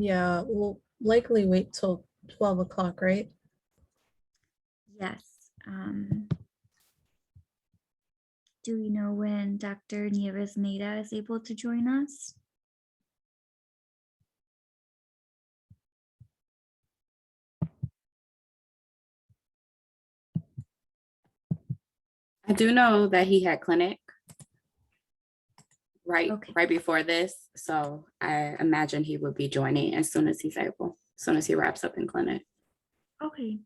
Yeah, we'll likely wait till 12 o'clock, right? Yes. Do we know when Dr. Nieves Neda is able to join us? I do know that he had clinic right before this, so I imagine he would be joining as soon as he's able, as soon as he wraps up in clinic. Okay.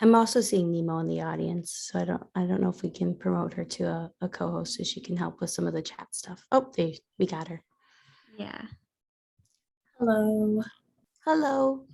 I'm also seeing Nemo in the audience, so I don't know if we can promote her to a co-host so she can help with some of the chat stuff. Oh, we got her. Yeah. Hello. Hello.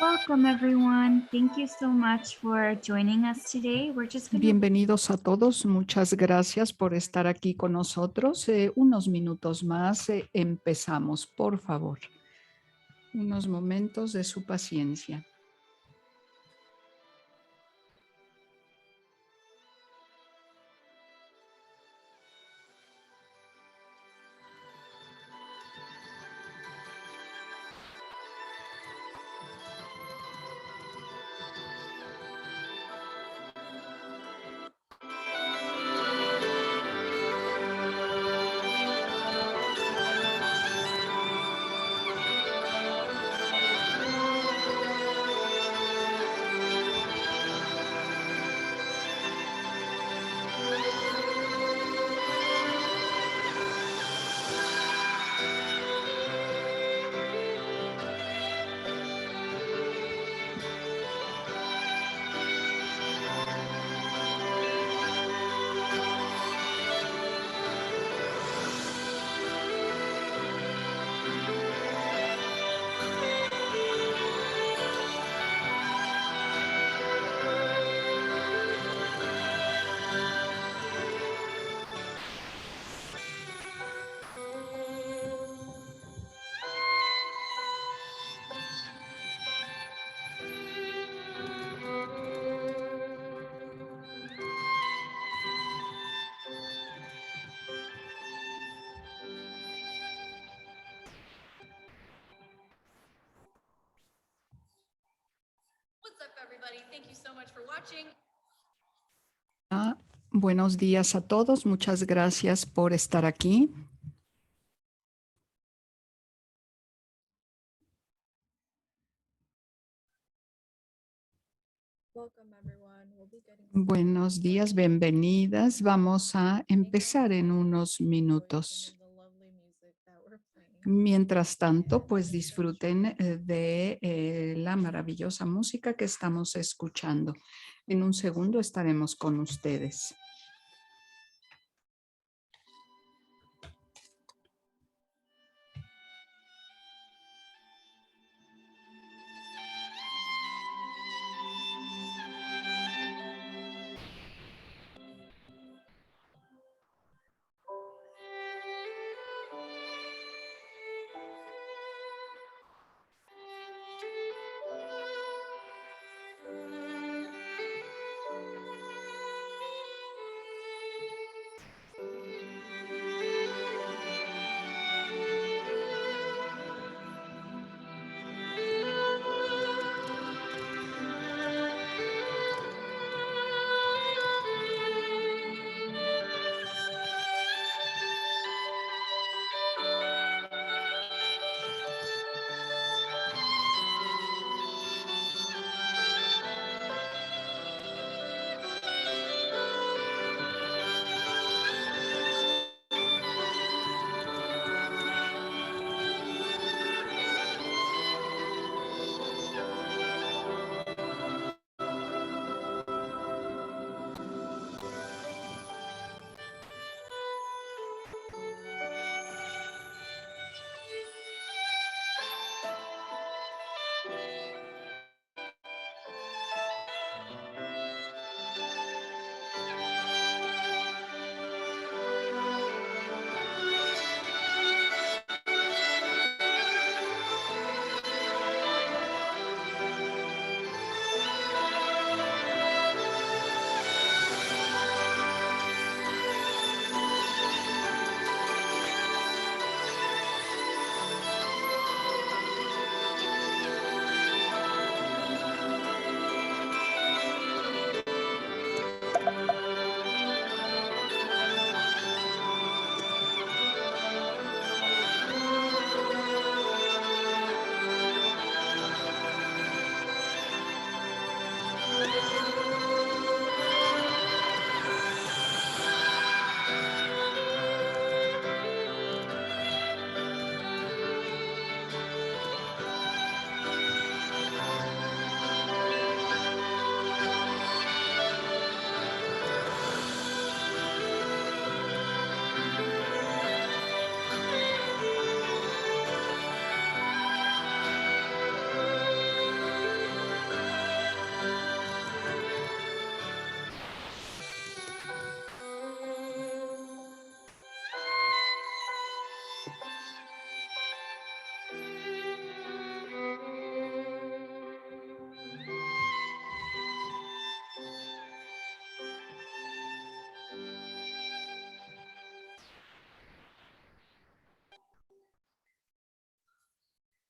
Welcome everyone. Thank you so much for joining us today. We're just going to... Bienvenidos a todos. Muchas gracias por estar aquí con nosotros. Unos minutos más empezamos, por favor. Unos momentos de su paciencia. Buenos días a todos. Muchas gracias por estar aquí. Buenos días, bienvenidas. Vamos a empezar en unos minutos. Mientras tanto, pues disfruten de la maravillosa música que estamos escuchando. En un segundo estaremos con ustedes.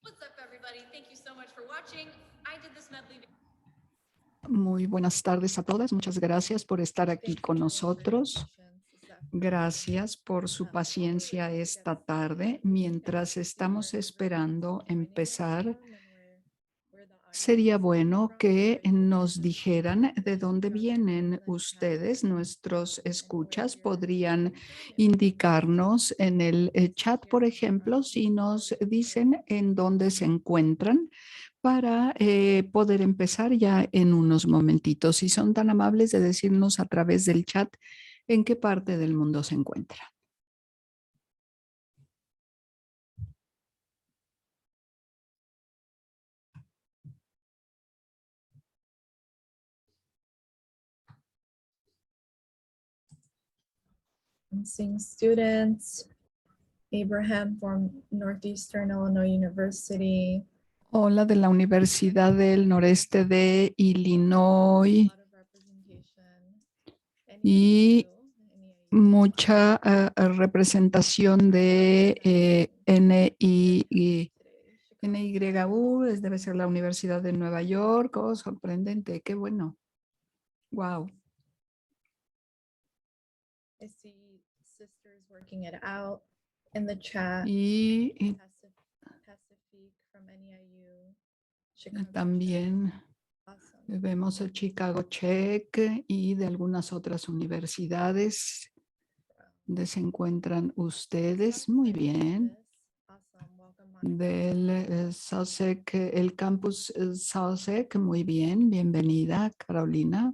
What's up, everybody? Thank you so much for watching. I did this medley. Muy buenas tardes a todas. Muchas gracias por estar aquí con nosotros. Gracias por su paciencia esta tarde. Mientras estamos esperando empezar, sería bueno que nos dijeran de dónde vienen ustedes, nuestros escuchas. Podrían indicarnos en el chat, por ejemplo, si nos dicen en dónde se encuentran para poder empezar ya en unos momentitos. Si son tan amables de decirnos a través del chat en qué parte del mundo se encuentra. I'm seeing students. Abraham from Northeastern Illinois University. Hola, de la Universidad del Noreste de Illinois. A lot of representation. Y NEIU. mucha representación de NYU, debe ser la Universidad de Nueva York. Oh, sorprendente, qué bueno. Wow. I see sisters working it out in the chat. Y Pacific from NEIU. Chicago también Check. Awesome. vemos el Chicago Check y de algunas otras universidades donde se encuentran ustedes. Muy bien. Awesome. del SAOSEC, el campus SAOSEC. Muy bien, bienvenida, Carolina.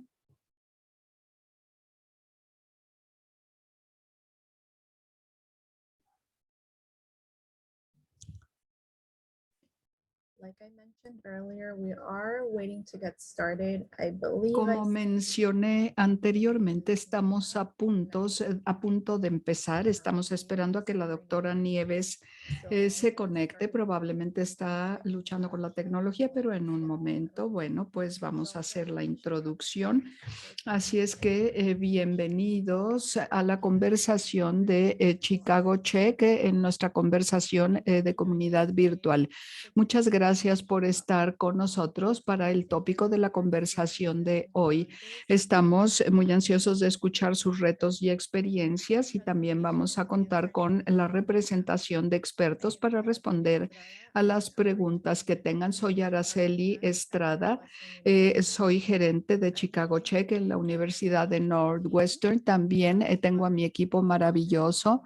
Like I mentioned earlier, we are waiting to get started. I believe Como mencioné anteriormente, estamos a punto de empezar. Estamos esperando a que la doctora Nieves se conecte. Probablemente está luchando con la tecnología, pero en un momento, bueno, pues vamos a hacer la introducción. Así es que bienvenidos a la conversación de Chicago Check en nuestra conversación de comunidad virtual. Muchas gracias por estar con nosotros para el tópico de la conversación de hoy. Estamos muy ansiosos de escuchar sus retos y experiencias y también vamos a contar con la representación de expertos para responder a las preguntas que tengan. Soy Araceli Estrada, soy gerente de Chicago Check en la Universidad de Northwestern. También tengo a mi equipo maravilloso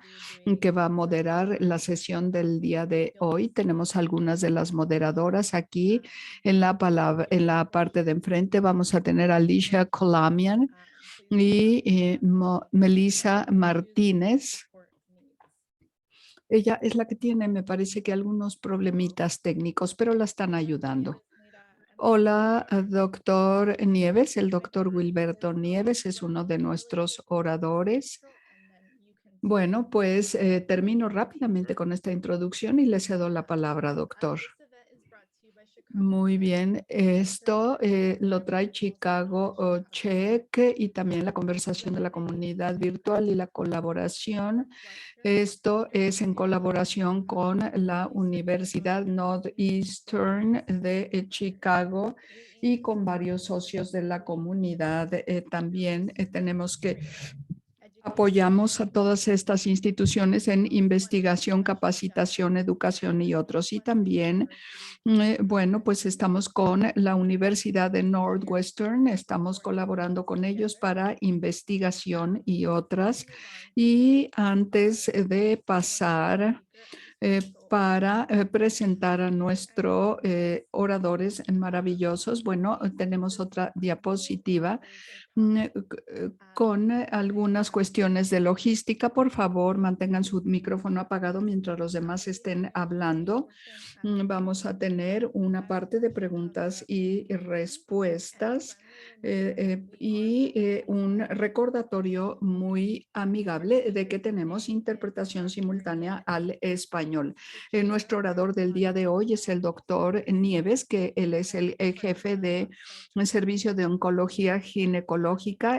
que va a moderar la sesión del día de hoy. Tenemos algunas de las moderadoras aquí en la parte de enfrente. Vamos a tener a Alicia Colamian y Melissa Martínez. Ella es la que tiene, me parece que algunos problemitas técnicos, pero la están ayudando. Hola, doctor Nieves. El doctor Wilberto Nieves es uno de nuestros oradores. Bueno, pues termino rápidamente con esta introducción y le cedo la palabra, doctor. Muy bien, esto lo trae Chicago Check y también la conversación de la comunidad virtual y la colaboración. Esto es en colaboración con la Universidad Northeastern de Chicago y con varios socios de la comunidad. También tenemos que apoyamos a todas estas instituciones en investigación, capacitación, educación y otros. Y también, bueno, pues estamos con la Universidad de Northwestern, estamos colaborando con ellos para investigación y otras. Y antes de pasar para presentar a nuestros oradores maravillosos, bueno, tenemos otra diapositiva con algunas cuestiones de logística. Por favor, mantengan su micrófono apagado mientras los demás estén hablando. Vamos a tener una parte de preguntas y respuestas y un recordatorio muy amigable de que tenemos interpretación simultánea al español. Nuestro orador del día de hoy es el doctor Nieves, que él es el jefe de servicio de oncología ginecológica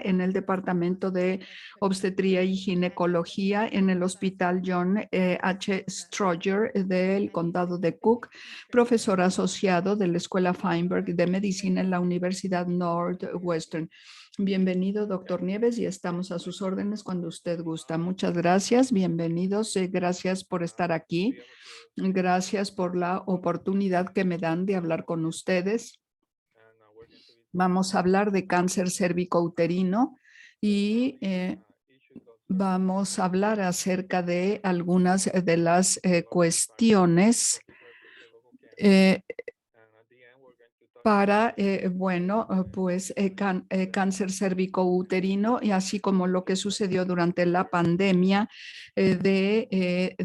en el Departamento de Obstetría y Ginecología en el Hospital John H. Stroger del Condado de Cook, profesor asociado de la Escuela Feinberg de Medicina en la Universidad Northwestern. Bienvenido, doctor Nieves, y estamos a sus órdenes cuando usted gusta. Muchas gracias, bienvenidos, gracias por estar aquí. Gracias por la oportunidad que me dan de hablar con ustedes. Vamos a hablar de cáncer cervicouterino y vamos a hablar acerca de algunas de las cuestiones para, bueno, pues cáncer cervicouterino y así como lo que sucedió durante la pandemia de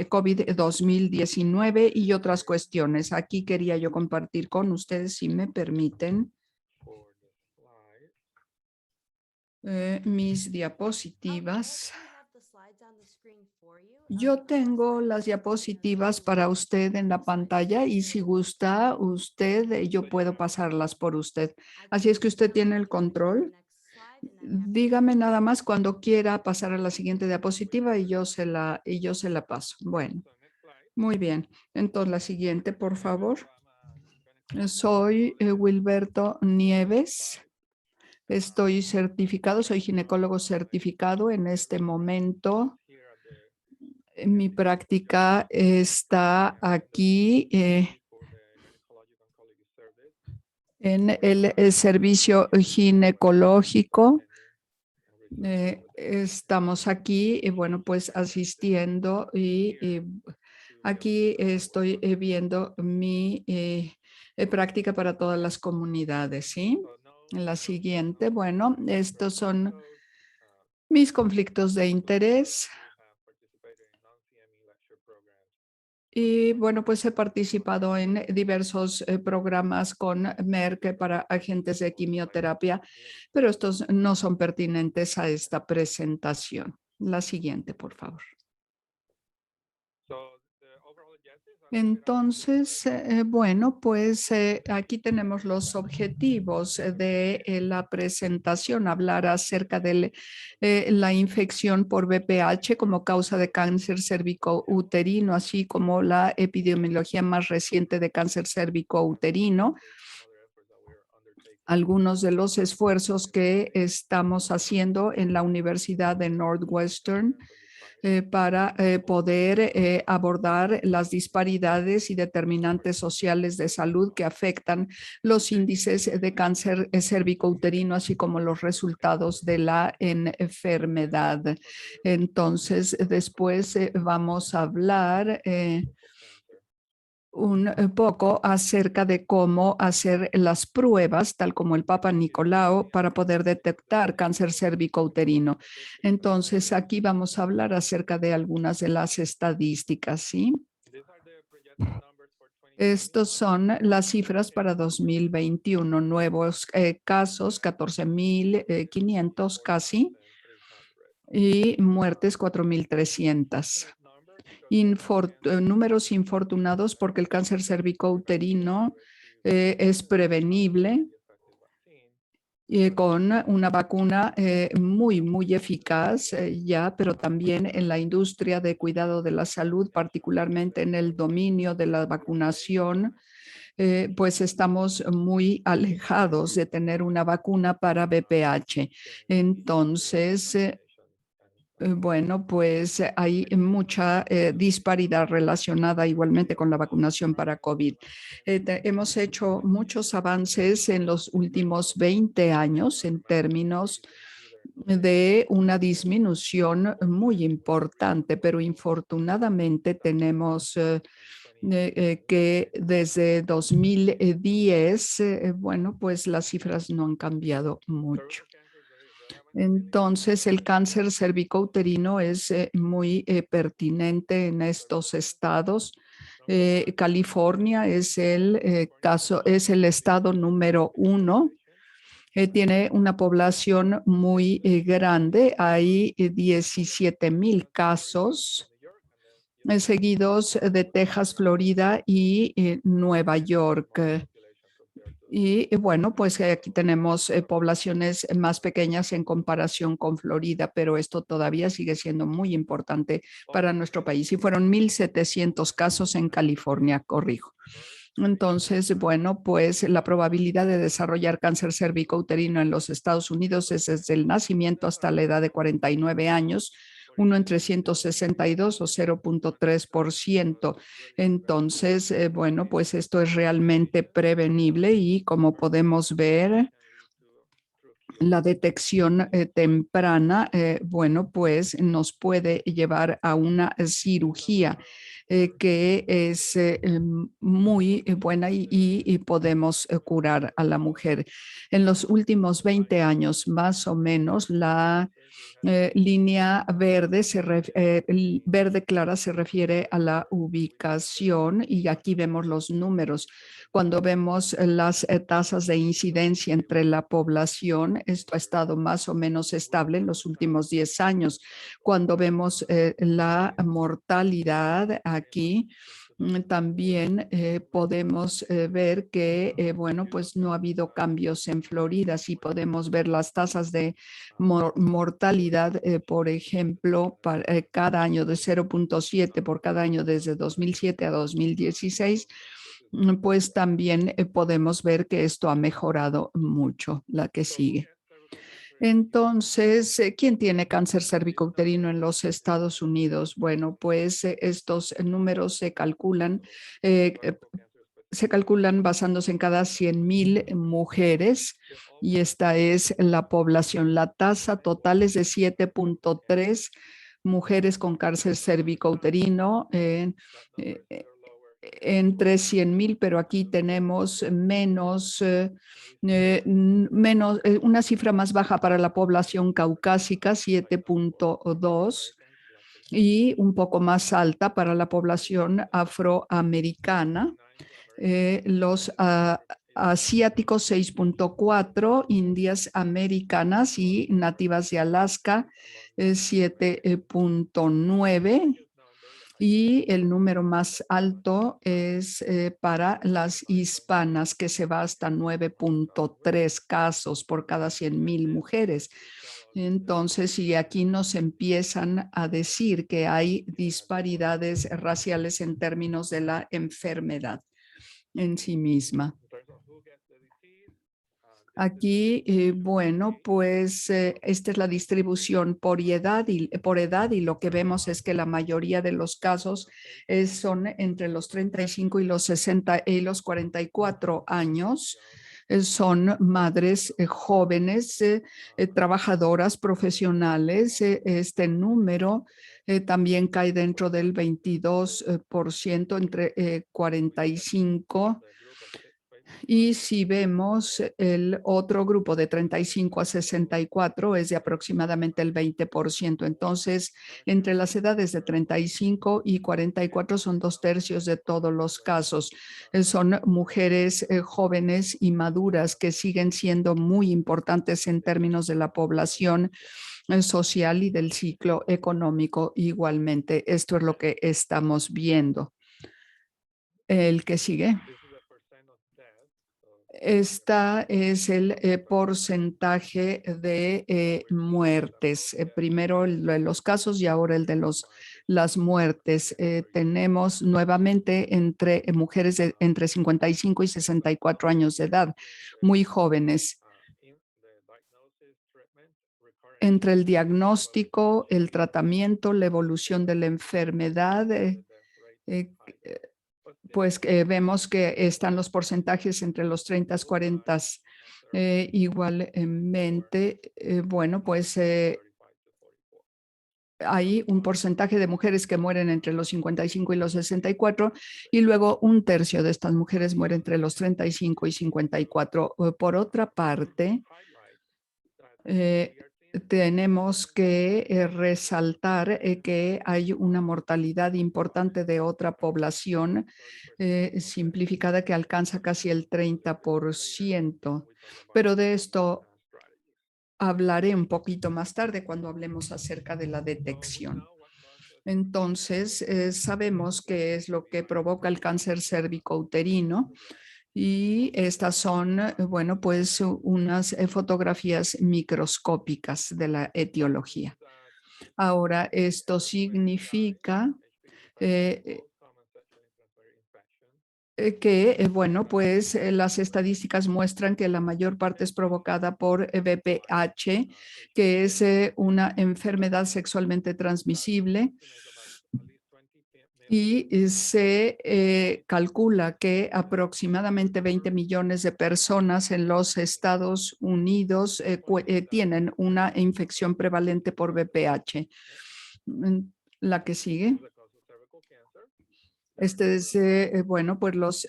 COVID 2019 y otras cuestiones. Aquí quería yo compartir con ustedes, si me permiten, mis diapositivas. Yo tengo las diapositivas para usted en la pantalla y si gusta usted, yo puedo pasarlas por usted. Así es que usted tiene el control. Dígame nada más cuando quiera pasar a la siguiente diapositiva y yo se la paso. Bueno, muy bien. Entonces la siguiente, por favor. Soy Wilberto Nieves. Estoy certificado, soy ginecólogo certificado en este momento. Mi práctica está aquí en el servicio ginecológico. Estamos aquí, bueno, pues asistiendo y Aquí estoy viendo mi práctica para todas las comunidades, ¿sí? La siguiente, bueno, estos son mis conflictos de interés. Y bueno, pues he participado en diversos programas con Merck para agentes de quimioterapia, pero estos no son pertinentes a esta presentación. La siguiente, por favor. Entonces, bueno, pues aquí tenemos los objetivos de la presentación, hablar acerca de la infección por VPH como causa de cáncer cérvico-uterino, así como la epidemiología más reciente de cáncer cérvico-uterino, algunos de los esfuerzos que estamos haciendo en la Universidad de Northwestern para poder abordar las disparidades y determinantes sociales de salud que afectan los índices de cáncer cérvico-uterino, así como los resultados de la enfermedad. Entonces, después vamos a hablar un poco acerca de cómo hacer las pruebas, tal como el Papa Nicolau, para poder detectar cáncer cérvico-uterino. Entonces, aquí vamos a hablar acerca de algunas de las estadísticas, ¿sí? Estos son las cifras para 2021, nuevos casos, 14,500 casi, y muertes 4,300. Números infortunados porque el cáncer cérvico-uterino es prevenible con una vacuna muy eficaz ya, pero también en la industria de cuidado de la salud, particularmente en el dominio de la vacunación, pues estamos muy alejados de tener una vacuna para VPH. Entonces, bueno, pues hay mucha disparidad relacionada igualmente con la vacunación para COVID. Hemos hecho muchos avances en los últimos 20 años en términos de una disminución muy importante, pero infortunadamente tenemos que desde 2010, bueno, pues las cifras no han cambiado mucho. Entonces, el cáncer cérvico-uterino es muy pertinente en estos estados. California es es el estado número 1. Tiene una población muy grande. Hay 17,000 casos seguidos de Texas, Florida y Nueva York. Y bueno, pues aquí tenemos poblaciones más pequeñas en comparación con Florida, pero esto todavía sigue siendo muy importante para nuestro país. Y fueron 1,700 casos en California, corrijo. Entonces, bueno, pues la probabilidad de desarrollar cáncer cérvico-uterino en los Estados Unidos es desde el nacimiento hasta la edad de 49 años, 1 en 362 o 0,3%. Entonces, bueno, pues esto es realmente prevenible y como podemos ver, la detección temprana, bueno, pues nos puede llevar a una cirugía que es muy buena y podemos curar a la mujer. En los últimos 20 años, más o menos, la línea verde, verde clara se refiere a la ubicación y aquí vemos los números. Cuando vemos las tasas de incidencia entre la población, esto ha estado más o menos estable en los últimos 10 años. Cuando vemos la mortalidad aquí, también podemos ver que, bueno, pues no ha habido cambios en Florida. Sí podemos ver las tasas de mortalidad, por ejemplo, cada año de 0,7 por cada año desde 2007 a 2016, pues también podemos ver que esto ha mejorado mucho. La que sigue. Entonces, ¿quién tiene cáncer cérvico-uterino en los Estados Unidos? Bueno, pues estos números se calculan basándose en cada 100,000 mujeres y esta es la población. La tasa total es de 7,3 mujeres con cáncer cervicouterino entre 100,000, pero aquí tenemos menos, una cifra más baja para la población caucásica, 7.2, y un poco más alta para la población afroamericana. Los asiáticos 6.4, indias americanas y nativas de Alaska 7.9. Y el número más alto es para las hispanas, que se va hasta 9.3 casos por cada 100,000 mujeres. Entonces, y aquí nos empiezan a decir que hay disparidades raciales en términos de la enfermedad en sí misma. Aquí, bueno, pues esta es la distribución por edad y lo que vemos es que la mayoría de los casos son entre los 35 y los 60 y los 44 años. Son madres jóvenes, trabajadoras profesionales. Este número también cae dentro del 22% entre 45. Y si vemos el otro grupo de 35 a 64 es de aproximadamente el 20%. Entonces, entre las edades de 35 y 44 son 2/3 de todos los casos. Son mujeres jóvenes y maduras que siguen siendo muy importantes en términos de la población social y del ciclo económico igualmente. Esto es lo que estamos viendo. El que sigue. Esta es el porcentaje de muertes. Primero el de los casos y ahora el de las muertes. Tenemos nuevamente entre mujeres entre 55 y 64 años de edad, muy jóvenes. Entre el diagnóstico, el tratamiento, la evolución de la enfermedad, pues vemos que están los porcentajes entre los 30 y 40. Igualmente, bueno, pues hay un porcentaje de mujeres que mueren entre los 55 y los 64 y luego 1/3 de estas mujeres mueren entre los 35 y 54. Por otra parte, tenemos que resaltar que hay una mortalidad importante de otra población simplificada que alcanza casi el 30%. Pero de esto hablaré un poquito más tarde cuando hablemos acerca de la detección. Entonces, sabemos qué es lo que provoca el cáncer cervicouterino. Y estas son, bueno, pues unas fotografías microscópicas de la etiología. Ahora, esto significa que, bueno, pues las estadísticas muestran que la mayor parte es provocada por VPH, que es una enfermedad sexualmente transmisible. Y se calcula que aproximadamente 20 millones de personas en los Estados Unidos tienen una infección prevalente por VPH. La que sigue. Este es, bueno, pues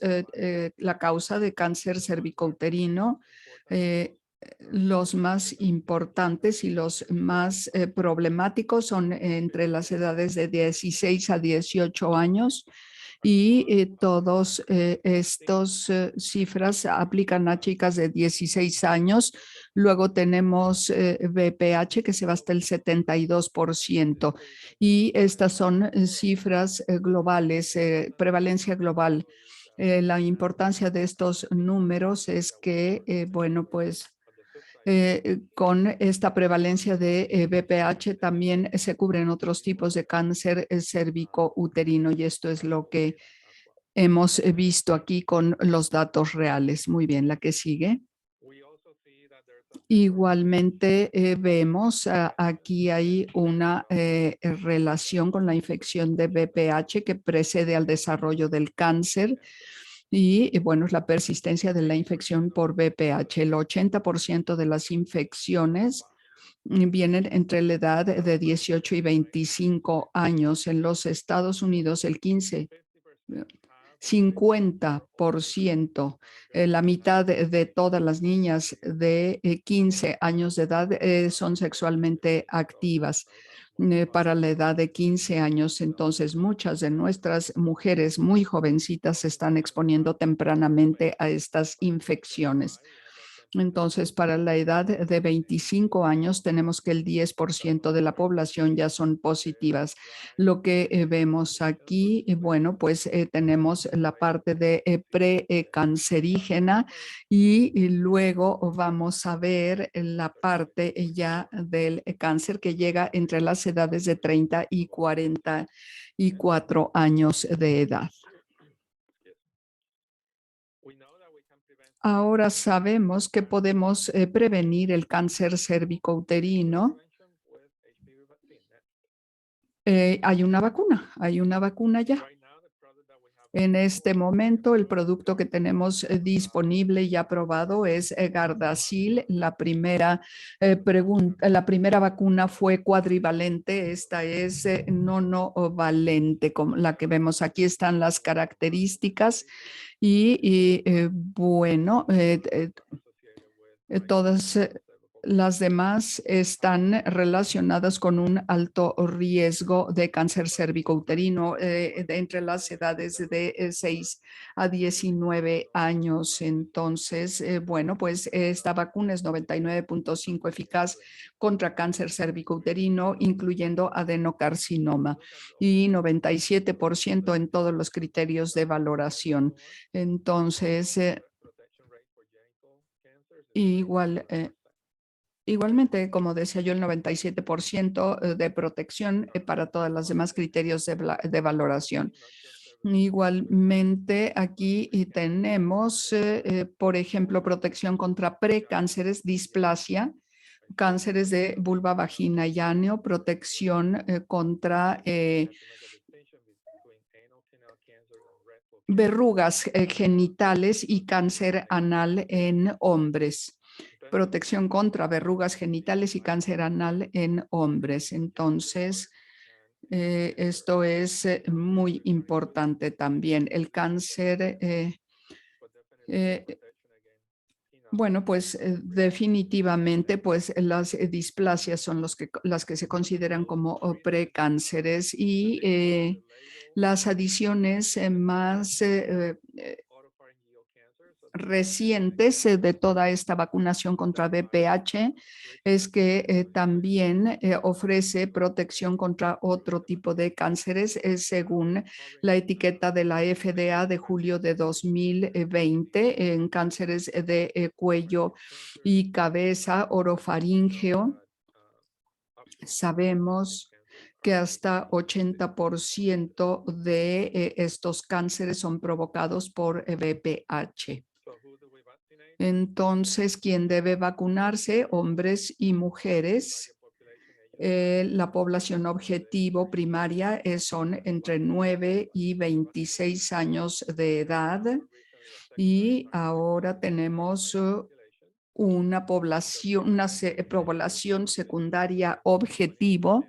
la causa de cáncer cervicouterino. Los más importantes y los más problemáticos son entre las edades de 16 a 18 años y todos estos cifras aplican a chicas de 16 años. Luego tenemos VPH que se va hasta el 72% y estas son cifras globales, prevalencia global. La importancia de estos números es que, bueno, pues con esta prevalencia de VPH también se cubren otros tipos de cáncer cervicouterino y esto es lo que hemos visto aquí con los datos reales. Muy bien, la que sigue. Igualmente vemos aquí hay una relación con la infección de VPH que precede al desarrollo del cáncer. Y bueno, es la persistencia de la infección por VPH. El 80% de las infecciones vienen entre la edad de 18 y 25 años. En los Estados Unidos, el 50%, la mitad de todas las niñas de 15 años de edad son sexualmente activas para la edad de 15 años. Entonces, muchas de nuestras mujeres muy jovencitas se están exponiendo tempranamente a estas infecciones. Entonces, para la edad de 25 años, tenemos que el 10% de la población ya son positivas. Lo que vemos aquí, bueno, pues tenemos la parte de precancerígena y luego vamos a ver la parte ya del cáncer que llega entre las edades de 30 y 44 años de edad. Ahora sabemos que podemos prevenir el cáncer cervicouterino. Hay una vacuna ya. En este momento, el producto que tenemos disponible y aprobado es Gardasil. La primera vacuna fue cuadrivalente. Esta es nonovalente, como la que vemos aquí. Están las características y bueno, todas las demás están relacionadas con un alto riesgo de cáncer cervicouterino entre las edades de 6 a 19 años. Entonces, bueno, pues esta vacuna es 99.5 eficaz contra cáncer cervicouterino, incluyendo adenocarcinoma, y 97% en todos los criterios de valoración. Entonces, igualmente, como decía yo, el 97% de protección para todos los demás criterios de valoración. Igualmente, aquí tenemos, por ejemplo, protección contra precánceres, displasia, cánceres de vulva, vagina y ano, protección contra verrugas genitales y cáncer anal en hombres. Protección contra verrugas genitales y cáncer anal en hombres. Entonces, esto es muy importante también. El cáncer, bueno, pues definitivamente, pues las displasias son las que se consideran como precánceres y las adiciones más recientes de toda esta vacunación contra VPH es que también ofrece protección contra otro tipo de cánceres según la etiqueta de la FDA de julio de 2020 en cánceres de cuello y cabeza, orofaríngeo. Sabemos que hasta 80% de estos cánceres son provocados por VPH. Entonces, ¿quién debe vacunarse? Hombres y mujeres. La población objetivo primaria son entre 9 y 26 años de edad. Y ahora tenemos una población secundaria objetivo,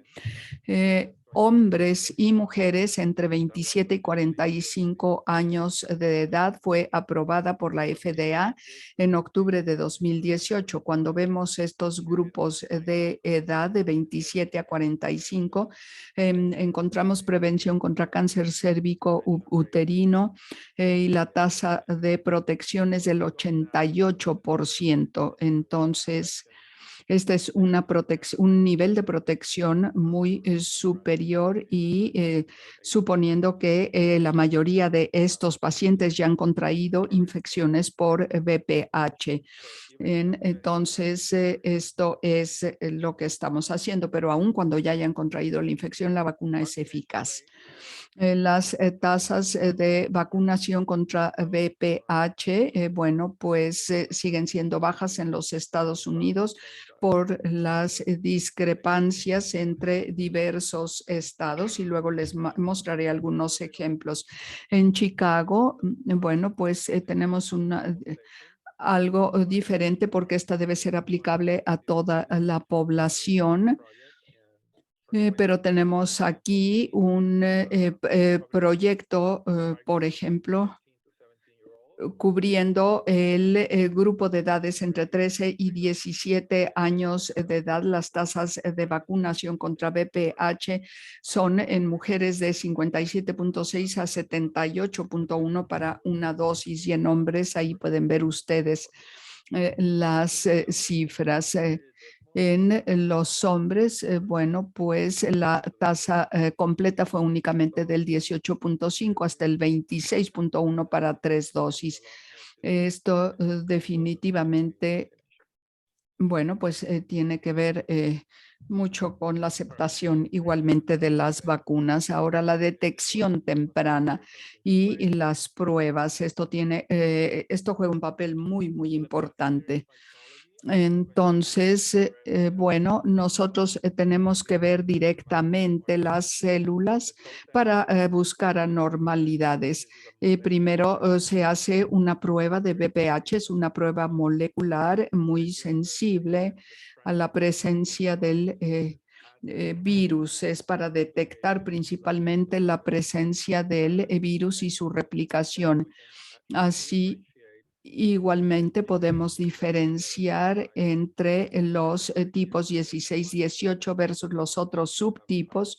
hombres y mujeres entre 27 y 45 años de edad. Fue aprobada por la FDA en octubre de 2018. Cuando vemos estos grupos de edad de 27 a 45, encontramos prevención contra cáncer cérvico-uterino y la tasa de protección es del 88%. Entonces, este es un nivel de protección muy superior y suponiendo que la mayoría de estos pacientes ya han contraído infecciones por VPH. Entonces, esto es lo que estamos haciendo, pero aún cuando ya hayan contraído la infección, la vacuna es eficaz. Las tasas de vacunación contra VPH, bueno, pues siguen siendo bajas en los Estados Unidos por las discrepancias entre diversos estados y luego les mostraré algunos ejemplos. En Chicago, bueno, pues tenemos algo diferente porque esta debe ser aplicable a toda la población. Pero tenemos aquí un proyecto, por ejemplo, cubriendo el grupo de edades entre 13 y 17 años de edad. Las tasas de vacunación contra VPH son en mujeres de 57.6 a 78.1 para una dosis, y en hombres, ahí pueden ver ustedes las cifras. En los hombres, bueno, pues la tasa completa fue únicamente del 18.5 hasta el 26.1 para 3 dosis. Esto definitivamente, bueno, pues tiene que ver mucho con la aceptación igualmente de las vacunas. Ahora, la detección temprana y las pruebas, esto juega un papel muy importante. Entonces, bueno, nosotros tenemos que ver directamente las células para buscar anormalidades. Primero se hace una prueba de VPH, es una prueba molecular muy sensible a la presencia del virus. Es para detectar principalmente la presencia del virus y su replicación. Así, igualmente podemos diferenciar entre los tipos 16, 18 versus los otros subtipos,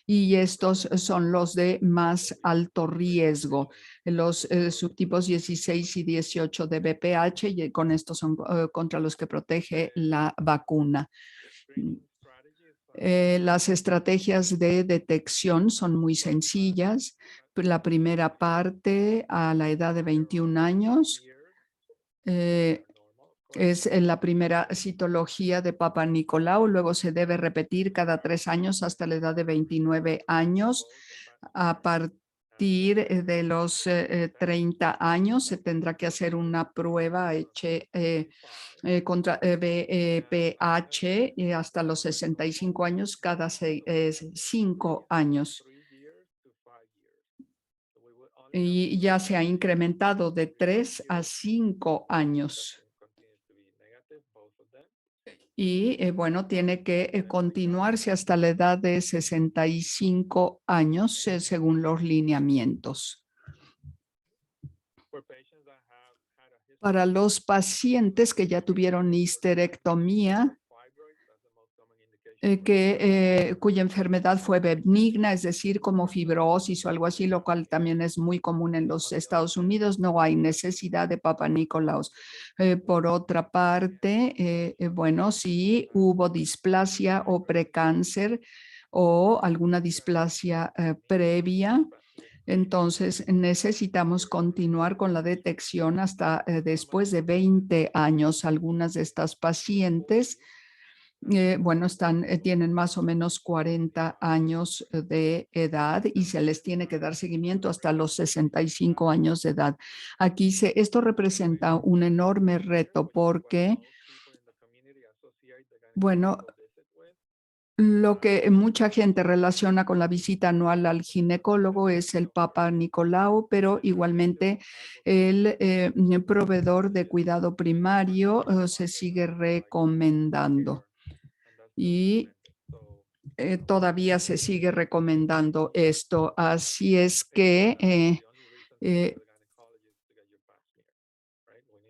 y estos son los de más alto riesgo, los subtipos 16 y 18 de VPH, y con estos son contra los que protege la vacuna. Las estrategias de detección son muy sencillas. La primera parte, a la edad de 21 años, es la primera citología de Papa Nicolau. Luego se debe repetir cada 3 años hasta la edad de 29 años. A partir de los 30 años se tendrá que hacer una prueba contra VPH, hasta los 65 años, cada 5 años. Y ya se ha incrementado de 3 a 5 años. Y bueno, tiene que continuarse hasta la edad de 65 años, según los lineamientos. Para los pacientes que ya tuvieron histerectomía, cuya enfermedad fue benigna, es decir, como fibrosis o algo así, lo cual también es muy común en los Estados Unidos, no hay necesidad de Papa Nicolau. Por otra parte, bueno, si hubo displasia o precáncer o alguna displasia previa, entonces necesitamos continuar con la detección hasta después de 20 años. Algunas de estas pacientes, bueno, tienen más o menos 40 años de edad y se les tiene que dar seguimiento hasta los 65 años de edad. Aquí esto representa un enorme reto porque, bueno, lo que mucha gente relaciona con la visita anual al ginecólogo es el Papa Nicolau, pero igualmente el proveedor de cuidado primario se sigue recomendando. Y todavía se sigue recomendando esto. Así es que,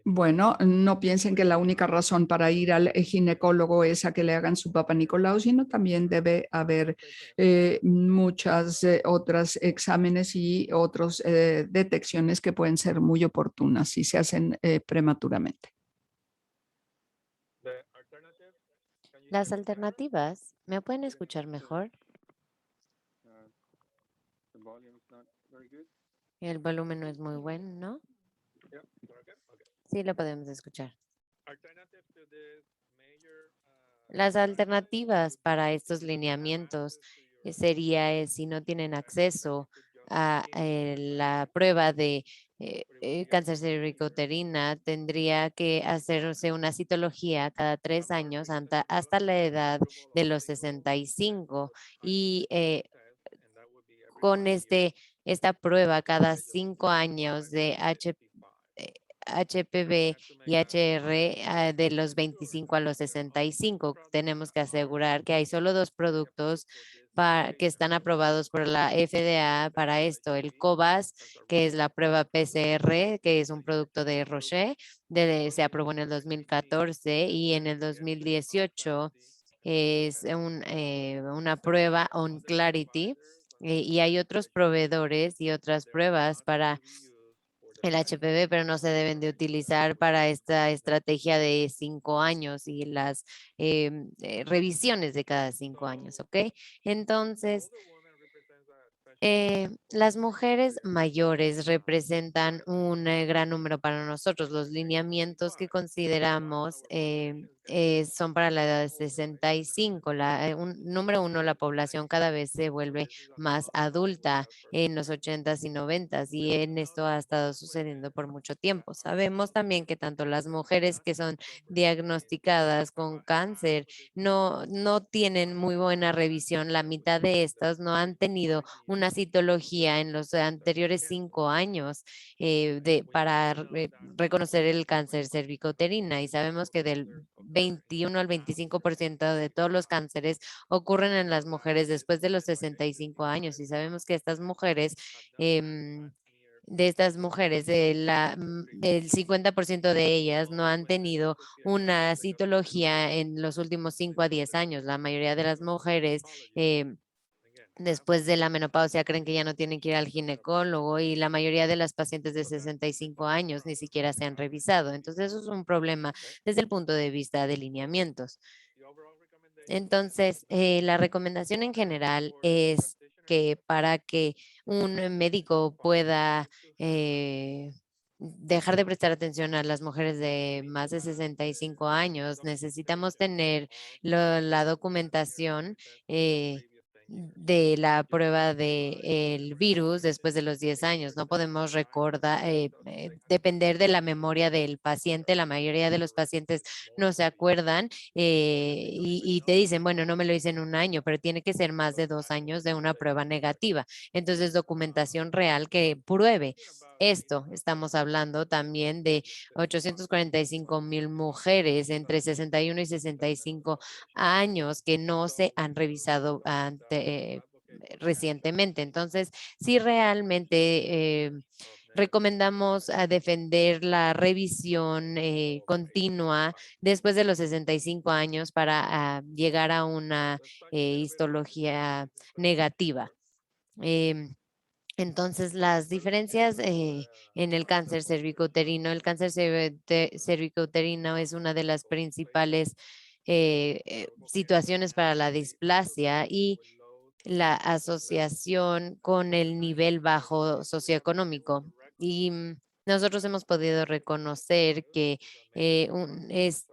bueno, no piensen que la única razón para ir al ginecólogo es a que le hagan su Papa Nicolau, sino también debe haber muchas otras exámenes y otras detecciones que pueden ser muy oportunas si se hacen prematuramente. Las alternativas, ¿me pueden escuchar mejor? El volumen no es muy bueno, ¿no? Sí, lo podemos escuchar. Las alternativas para estos lineamientos sería si no tienen acceso a la prueba de cáncer cervicouterina, tendría que hacerse una citología cada 3 años hasta la edad de los 65, y con esta prueba cada 5 años de HPV y HR de los 25 a los 65. Tenemos que asegurar que hay solo 2 productos que están aprobados por la FDA para esto, el COVAS, que es la prueba PCR, que es un producto de Roche, se aprobó en el 2014 y en el 2018 es una prueba on Clarity y hay otros proveedores y otras pruebas para el HPV, pero no se deben de utilizar para esta estrategia de 5 años y las revisiones de cada 5 años, ¿ok? Entonces, las mujeres mayores representan un gran número para nosotros. Los lineamientos que consideramos son para la edad de 65. Número uno, la población cada vez se vuelve más adulta en los 80s y 90s y en esto ha estado sucediendo por mucho tiempo. Sabemos también que tanto las mujeres que son diagnosticadas con cáncer no tienen muy buena revisión. La mitad de estas no han tenido una citología en los anteriores 5 años para reconocer el cáncer cervicouterina y sabemos que del 21 al 25% de todos los cánceres ocurren en las mujeres después de los 65 años y sabemos que estas mujeres de estas mujeres, el 50% de ellas no han tenido una citología en los últimos 5 a 10 años. La mayoría de las mujeres después de la menopausia creen que ya no tienen que ir al ginecólogo y la mayoría de las pacientes de 65 años ni siquiera se han revisado. Entonces, eso es un problema desde el punto de vista de lineamientos. Entonces, la recomendación en general es que para que un médico pueda dejar de prestar atención a las mujeres de más de 65 años, necesitamos tener la documentación de la prueba del virus después de los 10 años. No podemos recordar, depender de la memoria del paciente. La mayoría de los pacientes no se acuerdan y te dicen, bueno, no me lo hice en un año, pero tiene que ser más de 2 años de una prueba negativa. Entonces, documentación real que pruebe esto. Estamos hablando también de 845,000 mujeres entre 61 y 65 años que no se han revisado recientemente. Entonces, sí realmente recomendamos defender la revisión continua después de los 65 años para llegar a una histología negativa. Entonces, las diferencias en el cáncer cervicouterino, el cáncer cervicouterino es una de las principales situaciones para la displasia y la asociación con el nivel bajo socioeconómico. Y nosotros hemos podido reconocer que es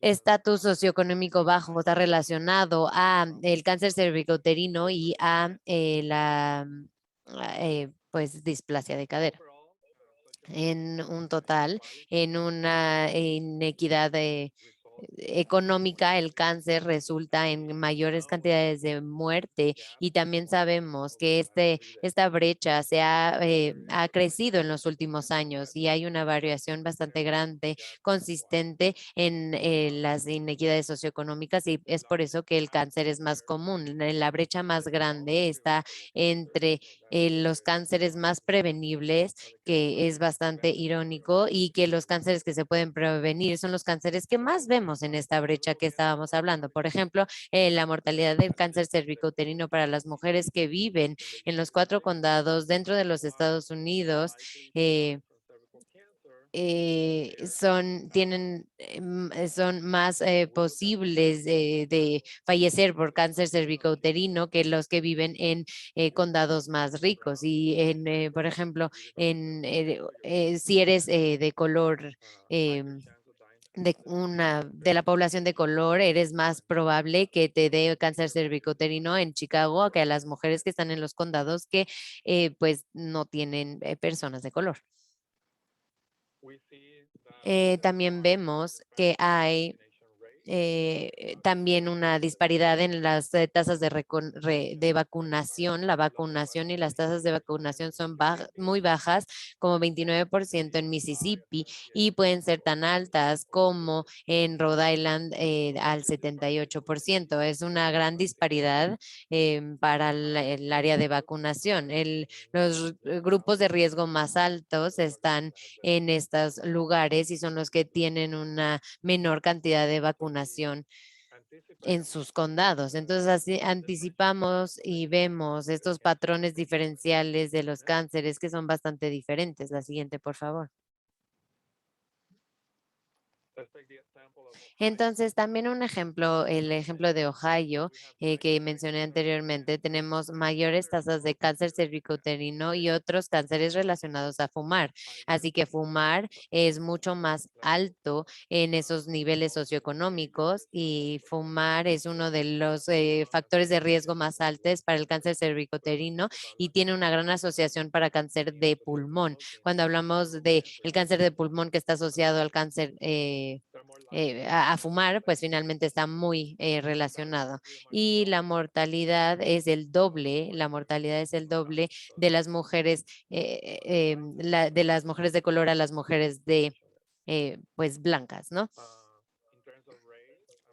estatus socioeconómico bajo está relacionado a el cáncer cervicouterino y a pues displasia de cadera. En un total, en una inequidad económica, el cáncer resulta en mayores cantidades de muerte y también sabemos que esta brecha ha crecido en los últimos años y hay una variación bastante grande, consistente en las inequidades socioeconómicas y es por eso que el cáncer es más común. La brecha más grande está entre los cánceres más prevenibles, que es bastante irónico, y que los cánceres que se pueden prevenir son los cánceres que más vemos en esta brecha que estábamos hablando. Por ejemplo, la mortalidad del cáncer cervicouterino para las mujeres que viven en los 4 condados dentro de los Estados Unidos son más posibles de fallecer por cáncer cervicouterino que los que viven en condados más ricos. Y, por ejemplo, si eres de color, de la población de color, eres más probable que te dé cáncer cervicouterino en Chicago que a las mujeres que están en los condados que pues no tienen personas de color. También vemos que hay también una disparidad en las tasas de vacunación. La vacunación y las tasas de vacunación son muy bajas, como 29% en Mississippi, y pueden ser tan altas como en Rhode Island al 78%. Es una gran disparidad para el área de vacunación. Los grupos de riesgo más altos están en estos lugares y son los que tienen una menor cantidad de vacunación en sus condados. Entonces, así anticipamos y vemos estos patrones diferenciales de los cánceres que son bastante diferentes. La siguiente, por favor. Entonces, también un ejemplo, el ejemplo de Ohio, que mencioné anteriormente, tenemos mayores tasas de cáncer cervicouterino y otros cánceres relacionados a fumar. Así que fumar es mucho más alto en esos niveles socioeconómicos y fumar es uno de los factores de riesgo más altos para el cáncer cervicouterino y tiene una gran asociación para cáncer de pulmón. Cuando hablamos de el cáncer de pulmón que está asociado al cáncer a fumar, pues finalmente está muy relacionado. Y la mortalidad es el doble, la mortalidad es el doble de las mujeres, de las mujeres de color a las mujeres de, pues, blancas, ¿no?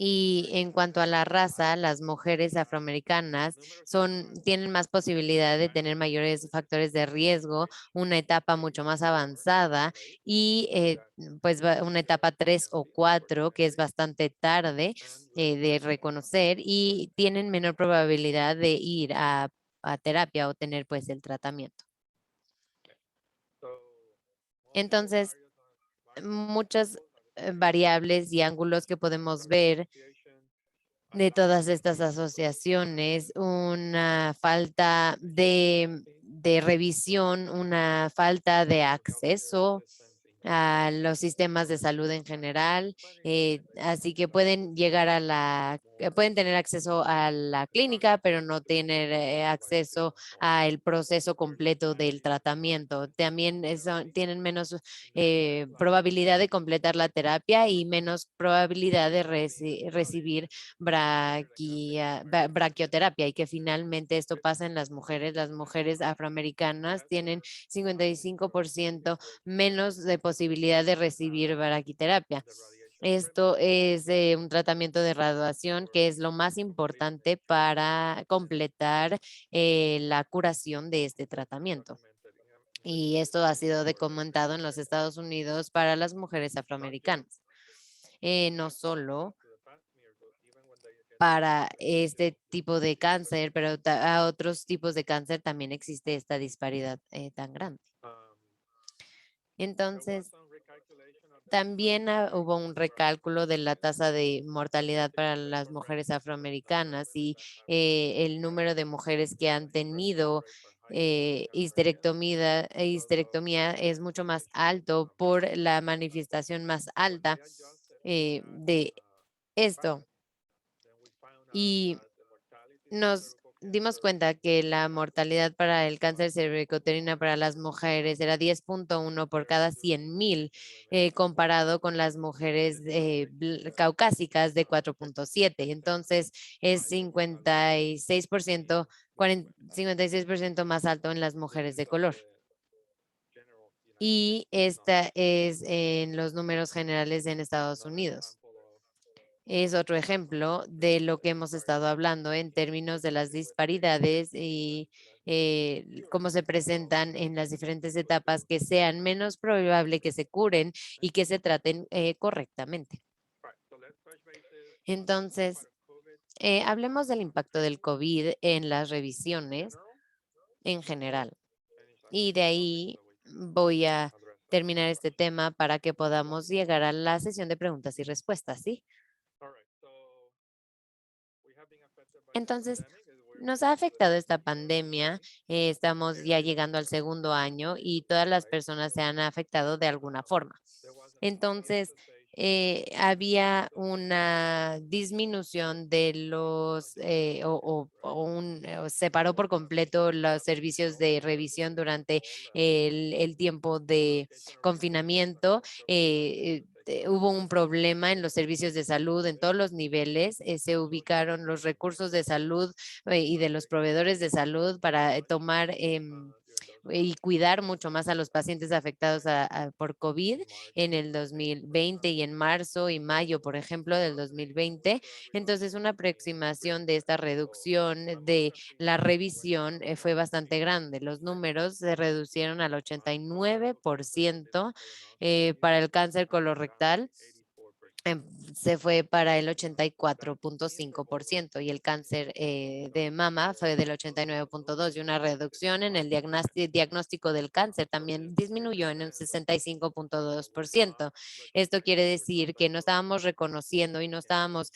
Y en cuanto a la raza, las mujeres afroamericanas tienen más posibilidad de tener mayores factores de riesgo, una etapa mucho más avanzada y pues una etapa 3 o 4 que es bastante tarde de reconocer y tienen menor probabilidad de ir a terapia o tener pues el tratamiento. Entonces, muchas variables y ángulos que podemos ver de todas estas asociaciones, una falta de revisión, una falta de acceso a los sistemas de salud en general, así que pueden llegar pueden tener acceso a la clínica, pero no tener acceso al proceso completo del tratamiento. También tienen menos probabilidad de completar la terapia y menos probabilidad de recibir braquioterapia y que finalmente esto pasa en las mujeres afroamericanas tienen 55% menos de posibilidad de recibir braquiterapia. Esto es un tratamiento de radiación que es lo más importante para completar la curación de este tratamiento. Y esto ha sido documentado en los Estados Unidos para las mujeres afroamericanas. No solo para este tipo de cáncer, pero a otros tipos de cáncer también existe esta disparidad tan grande. Entonces, también hubo un recálculo de la tasa de mortalidad para las mujeres afroamericanas y el número de mujeres que han tenido histerectomía es mucho más alto por la manifestación más alta de esto. Y nos dimos cuenta que la mortalidad para el cáncer cervicuterino para las mujeres era 10.1 por cada 100,000, comparado con las mujeres caucásicas de 4.7. Entonces, es 56% más alto en las mujeres de color. Y esta es en los números generales en Estados Unidos. Es otro ejemplo de lo que hemos estado hablando en términos de las disparidades y cómo se presentan en las diferentes etapas que sean menos probable que se curen y que se traten correctamente. Entonces, hablemos del impacto del COVID en las revisiones en general. Y de ahí voy a terminar este tema para que podamos llegar a la sesión de preguntas y respuestas, ¿sí? Entonces, nos ha afectado esta pandemia. Estamos ya llegando al segundo año y todas las personas se han afectado de alguna forma. Entonces, había una disminución de los, o separó por completo los servicios de revisión durante el tiempo de confinamiento. hubo un problema en los servicios de salud en todos los niveles. Se ubicaron los recursos de salud y de los proveedores de salud para tomar y cuidar mucho más a los pacientes afectados por COVID en el 2020 y en marzo y mayo, por ejemplo, del 2020. Entonces, una aproximación de esta reducción de la revisión fue bastante grande. Los números se reducieron al 89% para el cáncer colorectal. Se fue para el 84.5% y el cáncer de mama fue del 89.2% y una reducción en el diagnóstico del cáncer también disminuyó en un 65.2%. Esto quiere decir que no estábamos reconociendo y no estábamos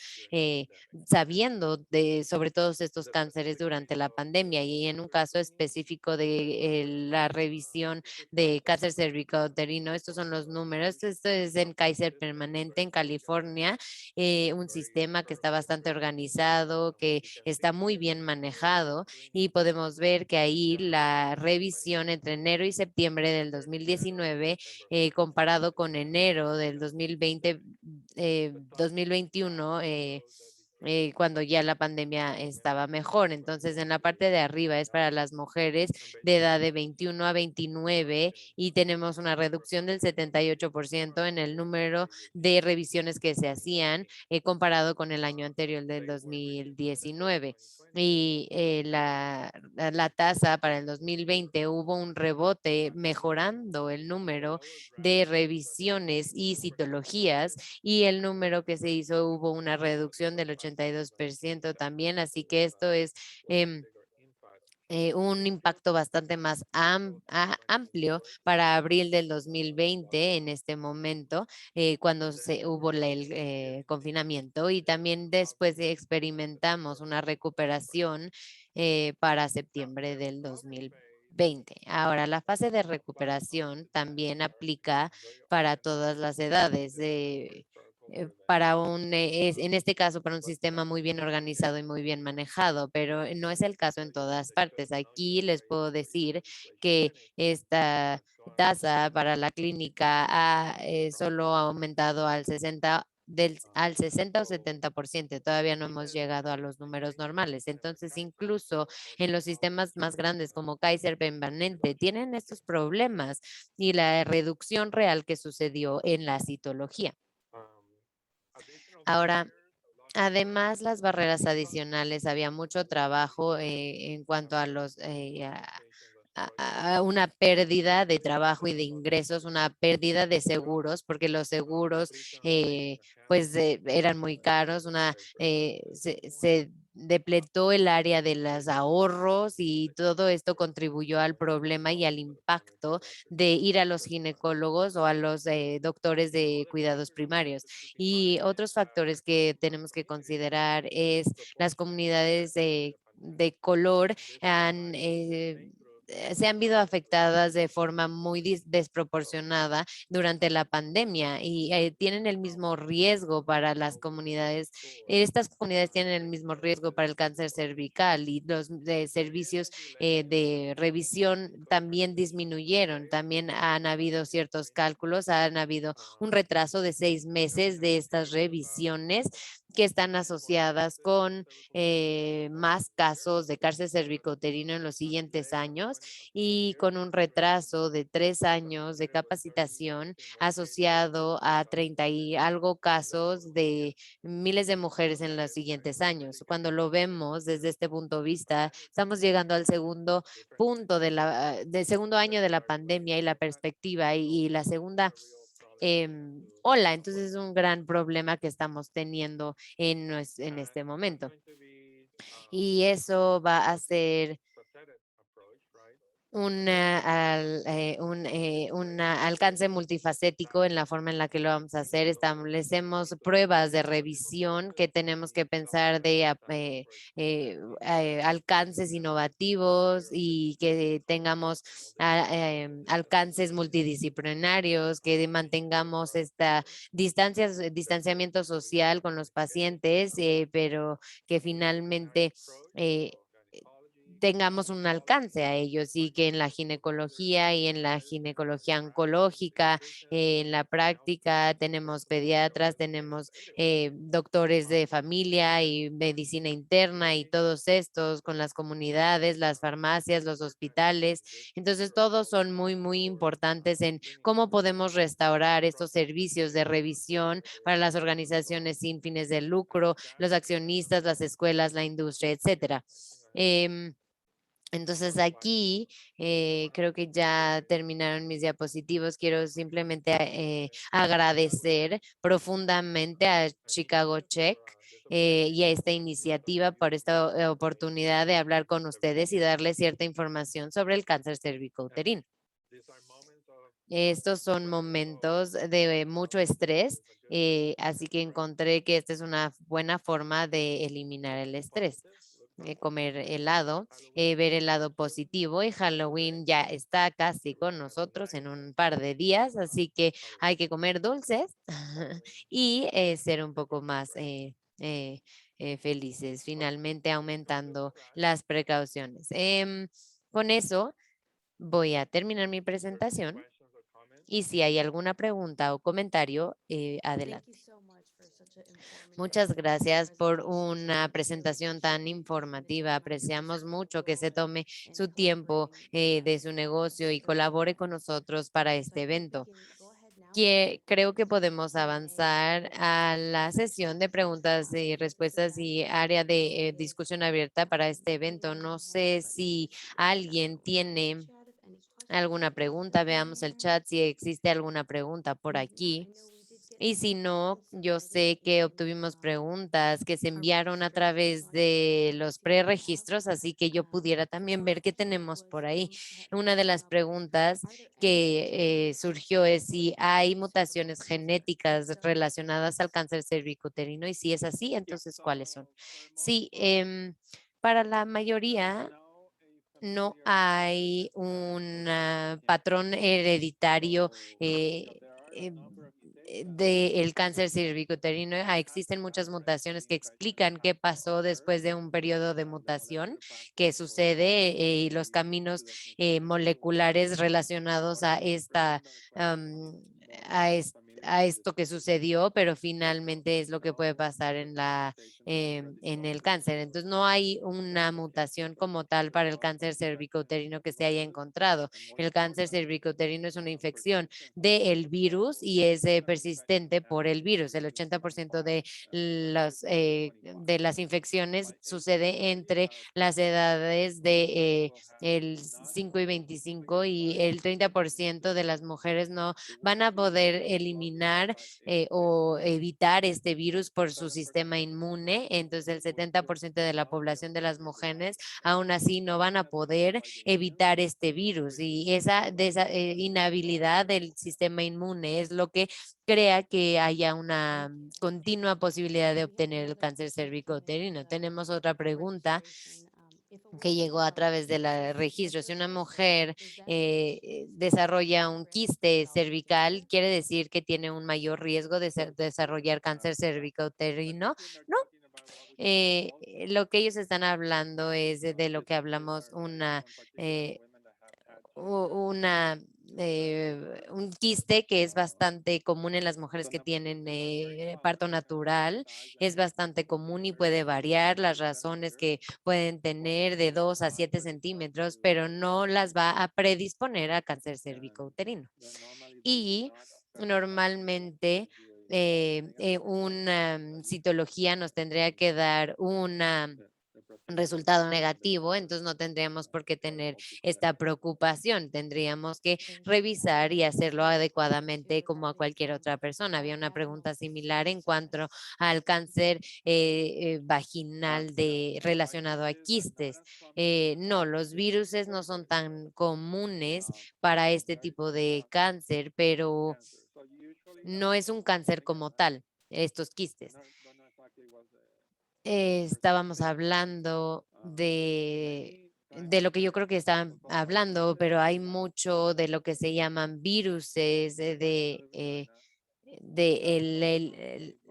sabiendo sobre todos estos cánceres durante la pandemia, y en un caso específico de la revisión de cáncer cervicouterino, estos son los números. Esto es en Kaiser Permanente en California, un sistema que está bastante organizado, que está muy bien manejado, y podemos ver que ahí la revisión entre enero y septiembre del 2019 comparado con enero del 2020, 2021, cuando ya la pandemia estaba mejor. Entonces, en la parte de arriba es para las mujeres de edad de 21 a 29 y tenemos una reducción del 78% en el número de revisiones que se hacían comparado con el año anterior del 2019. Y la tasa para el 2020 hubo un rebote mejorando el número de revisiones y citologías, y el número que se hizo hubo una reducción del 82% también. Así que esto es un impacto bastante más amplio para abril del 2020 en este momento, cuando hubo el confinamiento, y también después experimentamos una recuperación para septiembre del 2020. Ahora, la fase de recuperación también aplica para todas las edades. En este caso, para un sistema muy bien organizado y muy bien manejado, pero no es el caso en todas partes. Aquí les puedo decir que esta tasa para la clínica solo ha aumentado al 60 o 70%. Todavía no hemos llegado a los números normales. Entonces, incluso en los sistemas más grandes como Kaiser Permanente tienen estos problemas y la reducción real que sucedió en la citología. Ahora, además, las barreras adicionales, había mucho trabajo en cuanto a a una pérdida de trabajo y de ingresos, una pérdida de seguros, porque los seguros pues eran muy caros, se depletó el área de los ahorros, y todo esto contribuyó al problema y al impacto de ir a los ginecólogos o a los doctores de cuidados primarios. Y otros factores que tenemos que considerar es las comunidades de color se han visto afectadas de forma muy desproporcionada durante la pandemia, y tienen el mismo riesgo para las comunidades. Estas comunidades tienen el mismo riesgo para el cáncer cervical, y los servicios de revisión también disminuyeron. También han habido ciertos cálculos, han habido un retraso de 6 meses de estas revisiones que están asociadas con más casos de cáncer cervicouterino en los siguientes años, y con un retraso de 3 años de capacitación asociado a 30 y algo casos de miles de mujeres en los siguientes años. Cuando lo vemos desde este punto de vista, estamos llegando al segundo punto del segundo año de la pandemia, y la perspectiva y la segunda ola. Entonces, es un gran problema que estamos teniendo en este momento. Y eso va a ser un alcance multifacético en la forma en la que lo vamos a hacer. Establecemos pruebas de revisión que tenemos que pensar de alcances innovativos, y que tengamos alcances multidisciplinarios, que mantengamos distanciamiento social con los pacientes, pero que finalmente tengamos un alcance a ellos y que en la ginecología y en la ginecología oncológica, en la práctica tenemos pediatras, tenemos doctores de familia y medicina interna y todos estos con las comunidades, las farmacias, los hospitales. Entonces, todos son muy, muy importantes en cómo podemos restaurar estos servicios de revisión para las organizaciones sin fines de lucro, los accionistas, las escuelas, la industria, etcétera. Entonces aquí creo que ya terminaron mis diapositivos. Quiero simplemente agradecer profundamente a Chicago Check y a esta iniciativa por esta oportunidad de hablar con ustedes y darles cierta información sobre el cáncer cervicouterino. Estos son momentos de mucho estrés, así que encontré que esta es una buena forma de eliminar el estrés. Comer helado, ver el lado positivo y Halloween ya está casi con nosotros en un par de días, así que hay que comer dulces y ser un poco más felices, finalmente aumentando las precauciones. Con eso voy a terminar mi presentación y si hay alguna pregunta o comentario, adelante. Muchas gracias por una presentación tan informativa. Apreciamos mucho que se tome su tiempo de su negocio y colabore con nosotros para este evento. Creo que podemos avanzar a la sesión de preguntas y respuestas y área de discusión abierta para este evento. No sé si alguien tiene alguna pregunta. Veamos el chat si existe alguna pregunta por aquí. Y si no, yo sé que obtuvimos preguntas que se enviaron a través de los preregistros, así que yo pudiera también ver qué tenemos por ahí. Una de las preguntas que surgió es si hay mutaciones genéticas relacionadas al cáncer cervicuterino y si es así, entonces, ¿cuáles son? Sí, para la mayoría no hay un patrón hereditario del cáncer cervicuterino. Existen muchas mutaciones que explican qué pasó después de un periodo de mutación que sucede y los caminos moleculares relacionados a esta a, es- a esto que sucedió, pero finalmente es lo que puede pasar en el cáncer. Entonces, no hay una mutación como tal para el cáncer cervicouterino que se haya encontrado. El cáncer cervicouterino es una infección del virus y es persistente por el virus. El 80% de las infecciones sucede entre las edades de el 5 y 25 y el 30% de las mujeres no van a poder eliminar o evitar este virus por su sistema inmune. Entonces, el 70% de la población de las mujeres aún así no van a poder evitar este virus y esa inhabilidad del sistema inmune es lo que crea que haya una continua posibilidad de obtener el cáncer cervicouterino. Tenemos otra pregunta que llegó a través del registro. Si una mujer desarrolla un quiste cervical, ¿quiere decir que tiene un mayor riesgo de desarrollar cáncer cervicouterino? No. Lo que ellos están hablando es de lo que hablamos, eh, una un quiste que es bastante común en las mujeres que tienen parto natural, es bastante común y puede variar las razones que pueden tener de 2 a 7 centímetros, pero no las va a predisponer a cáncer cervicouterino. Y normalmente una citología nos tendría que dar una resultado negativo, entonces no tendríamos por qué tener esta preocupación. Tendríamos que revisar y hacerlo adecuadamente como a cualquier otra persona. Había una pregunta similar en cuanto al cáncer vaginal relacionado a quistes. No, los virus no son tan comunes para este tipo de cáncer, pero no es un cáncer como tal, estos quistes. Estábamos hablando de lo que yo creo que estaban hablando, pero hay mucho de lo que se llaman viruses,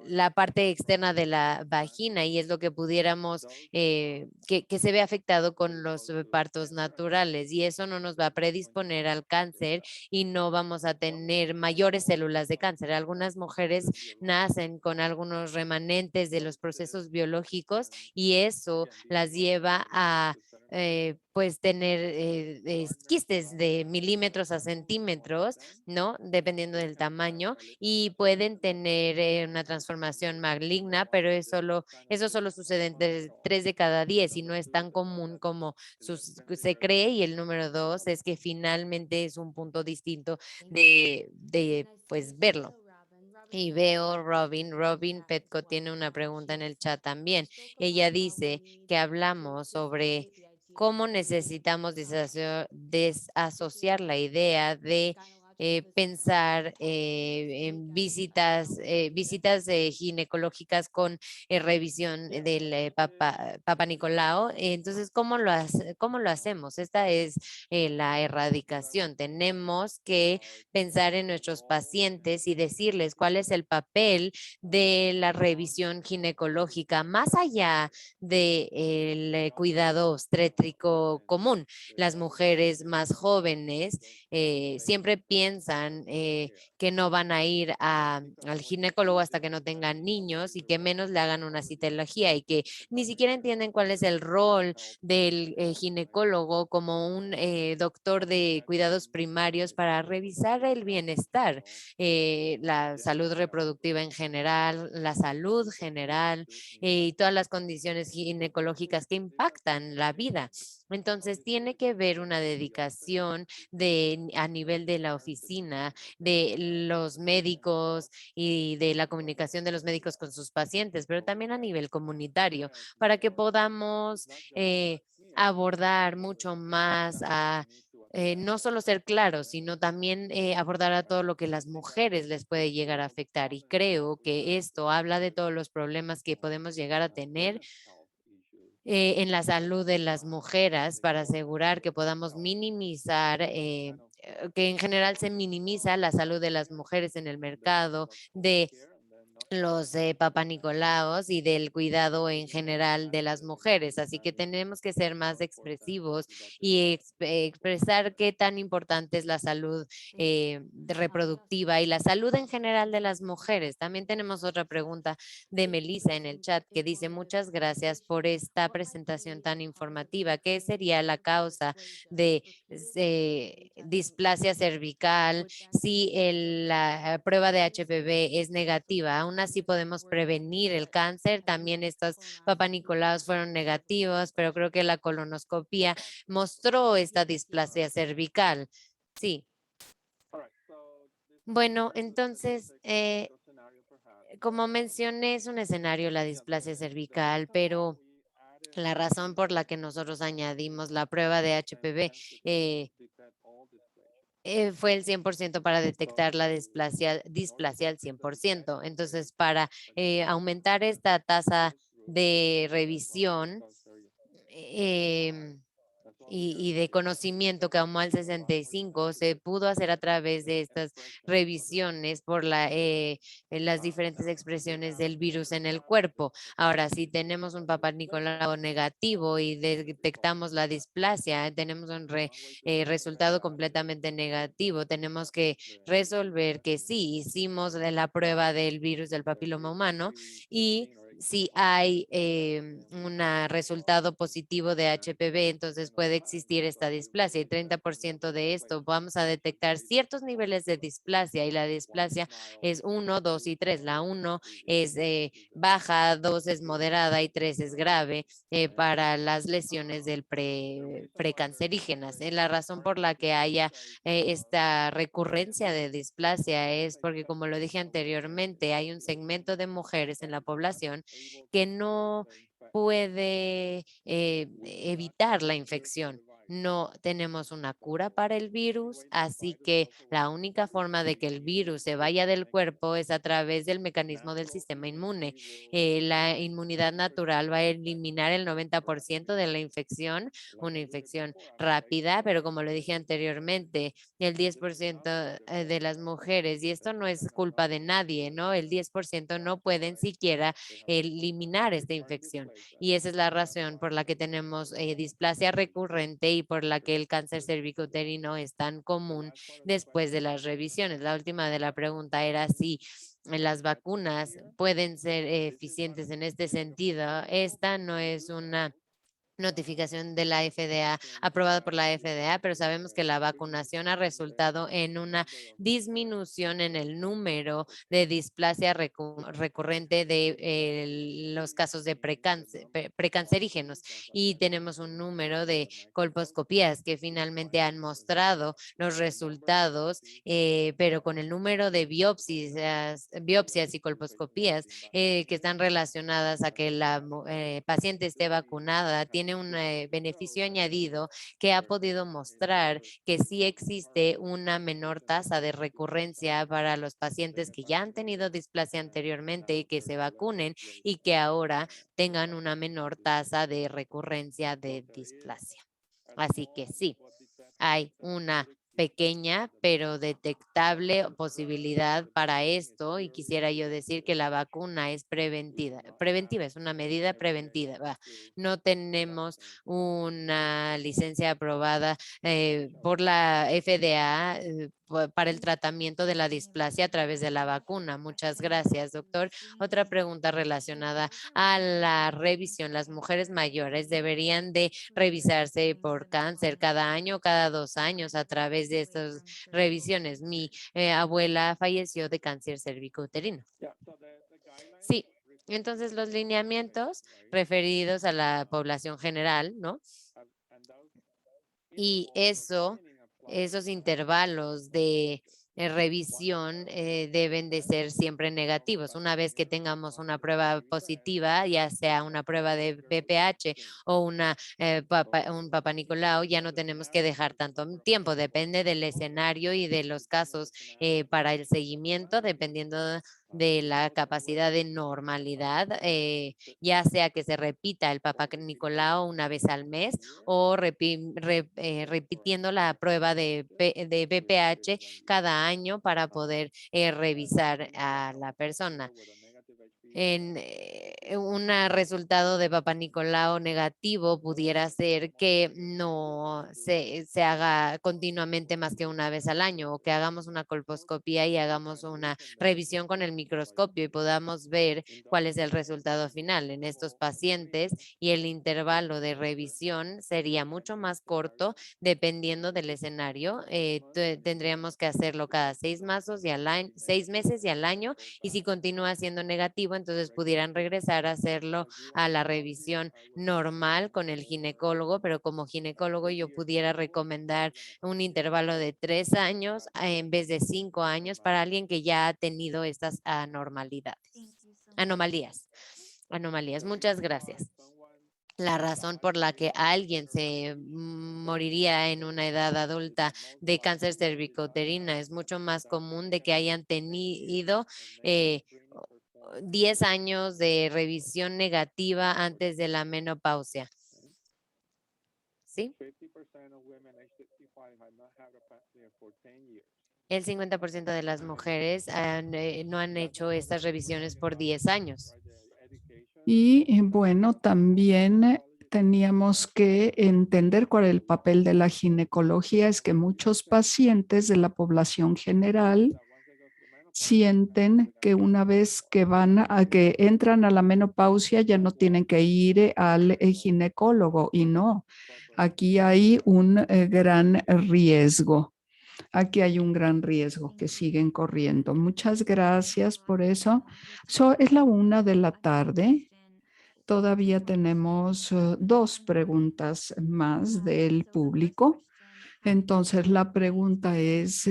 la parte externa de la vagina y es lo que pudiéramos, que se ve afectado con los partos naturales y eso no nos va a predisponer al cáncer y no vamos a tener mayores células de cáncer. Algunas mujeres nacen con algunos remanentes de los procesos biológicos y eso las lleva a pues tener quistes de milímetros a centímetros, ¿no? Dependiendo del tamaño y pueden tener una transformación maligna, pero eso solo sucede entre 3 de cada 10 y no es tan común como se cree. Y el número 2 es que finalmente es un punto distinto de pues verlo. Y veo Robin Petco tiene una pregunta en el chat también. Ella dice que hablamos sobre cómo necesitamos desasociar la idea de pensar en visitas ginecológicas con revisión del Papa Nicolau. Entonces, ¿cómo lo hacemos? Esta es la erradicación. Tenemos que pensar en nuestros pacientes y decirles cuál es el papel de la revisión ginecológica más allá del cuidado obstétrico común. Las mujeres más jóvenes siempre piensan que no van a ir al ginecólogo hasta que no tengan niños y que menos le hagan una citología y que ni siquiera entienden cuál es el rol del ginecólogo como un doctor de cuidados primarios para revisar el bienestar, la salud reproductiva en general, la salud general y todas las condiciones ginecológicas que impactan la vida. Entonces, tiene que ver una dedicación a nivel de la oficina, de los médicos y de la comunicación de los médicos con sus pacientes, pero también a nivel comunitario, para que podamos abordar mucho más a no solo ser claros, sino también abordar a todo lo que las mujeres les puede llegar a afectar. Y creo que esto habla de todos los problemas que podemos llegar a tener en la salud de las mujeres para asegurar que podamos minimizar, que en general se minimiza la salud de las mujeres en el mercado, de los Papa Nicolaos y del cuidado en general de las mujeres. Así que tenemos que ser más expresivos y expresar qué tan importante es la salud reproductiva y la salud en general de las mujeres. También tenemos otra pregunta de Melissa en el chat que dice, muchas gracias por esta presentación tan informativa. ¿Qué sería la causa de displasia cervical si la prueba de HPV es negativa? Aún así podemos prevenir el cáncer. También estos Papa Nicolaos fueron negativos, pero creo que la colonoscopia mostró esta displasia cervical. Sí. Bueno, entonces, como mencioné, es un escenario la displasia cervical, pero la razón por la que nosotros añadimos la prueba de HPV fue el 100% para detectar la displasia al 100%. Entonces, para aumentar esta tasa de revisión y de conocimiento que aumó al 65, se pudo hacer a través de estas revisiones por las diferentes expresiones del virus en el cuerpo. Ahora, si tenemos un Papa Nicolau negativo y detectamos la displasia, tenemos un resultado completamente negativo. Tenemos que resolver que sí, hicimos la prueba del virus del papiloma humano y si hay un resultado positivo de HPV, entonces puede existir esta displasia y 30% de esto vamos a detectar ciertos niveles de displasia y la displasia es 1, 2 y 3. La 1 es baja, 2 es moderada y 3 es grave para las lesiones del precancerígenas. La razón por la que haya esta recurrencia de displasia es porque, como lo dije anteriormente, hay un segmento de mujeres en la población que no puede evitar la infección. No tenemos una cura para el virus, así que la única forma de que el virus se vaya del cuerpo es a través del mecanismo del sistema inmune. La inmunidad natural va a eliminar el 90% de la infección, una infección rápida, pero como lo dije anteriormente, el 10% de las mujeres, y esto no es culpa de nadie, ¿no? El 10% no pueden siquiera eliminar esta infección. Y esa es la razón por la que tenemos displasia recurrente y por la que el cáncer cervicuterino es tan común después de las revisiones. La última de la pregunta era si las vacunas pueden ser eficientes en este sentido. Esta no es una notificación de la FDA, aprobada por la FDA, pero sabemos que la vacunación ha resultado en una disminución en el número de displasia recurrente de los casos de precancerígenos y tenemos un número de colposcopías que finalmente han mostrado los resultados, pero con el número de biopsias y colposcopías que están relacionadas a que la paciente esté vacunada, tiene un beneficio añadido que ha podido mostrar que sí existe una menor tasa de recurrencia para los pacientes que ya han tenido displasia anteriormente y que se vacunen y que ahora tengan una menor tasa de recurrencia de displasia. Así que sí, hay una pequeña pero detectable posibilidad para esto y quisiera yo decir que la vacuna es preventiva es una medida preventiva. No tenemos una licencia aprobada por la FDA para el tratamiento de la displasia a través de la vacuna. Muchas gracias, doctor. Otra pregunta relacionada a la revisión. Las mujeres mayores deberían de revisarse por cáncer cada año, cada 2 años a través de estas revisiones. Mi abuela falleció de cáncer cervicouterino. Sí, entonces los lineamientos referidos a la población general, ¿no? Y esos intervalos de revisión deben de ser siempre negativos. Una vez que tengamos una prueba positiva, ya sea una prueba de BPH o un Papa Nicolau, ya no tenemos que dejar tanto tiempo. Depende del escenario y de los casos para el seguimiento, dependiendo de la capacidad de normalidad, ya sea que se repita el Papa Nicolau una vez al mes o repitiendo la prueba de BPH cada año para poder revisar a la persona. En un resultado de Papa Nicolau negativo pudiera ser que no se haga continuamente más que una vez al año o que hagamos una colposcopía y hagamos una revisión con el microscopio y podamos ver cuál es el resultado final en estos pacientes y el intervalo de revisión sería mucho más corto dependiendo del escenario. Tendríamos que hacerlo cada 6 meses y al año y si continúa siendo negativo, entonces pudieran regresar a hacerlo a la revisión normal con el ginecólogo, pero como ginecólogo yo pudiera recomendar un intervalo de 3 años en vez de 5 años para alguien que ya ha tenido estas anomalías. Muchas gracias. La razón por la que alguien se moriría en una edad adulta de cáncer cervicuterino es mucho más común de que hayan tenido 10 años de revisión negativa antes de la menopausia. ¿Sí? El 50% de las mujeres no han hecho estas revisiones por 10 años. Y bueno, también teníamos que entender cuál es el papel de la ginecología. Es que muchos pacientes de la población general sienten que una vez que que entran a la menopausia ya no tienen que ir al ginecólogo y no. Aquí hay un gran riesgo. Aquí hay un gran riesgo que siguen corriendo. Muchas gracias por eso. Es la 1:00 p.m. Todavía tenemos 2 preguntas más del público. Entonces la pregunta es,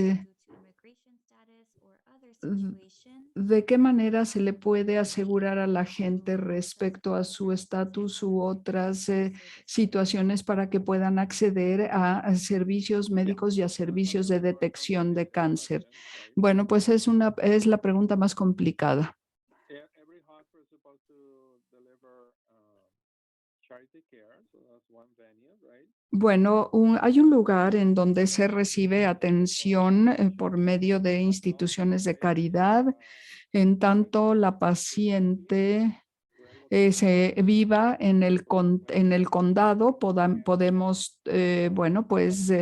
¿De qué manera se le puede asegurar a la gente respecto a su estatus u otras situaciones para que puedan acceder a servicios médicos y a servicios de detección de cáncer? Bueno, pues es la pregunta más complicada. Every hospital is supposed to deliver charity care, so that's one venue, right? Bueno, hay un lugar en donde se recibe atención por medio de instituciones de caridad, en tanto la paciente se viva en en el condado, podemos, bueno, pues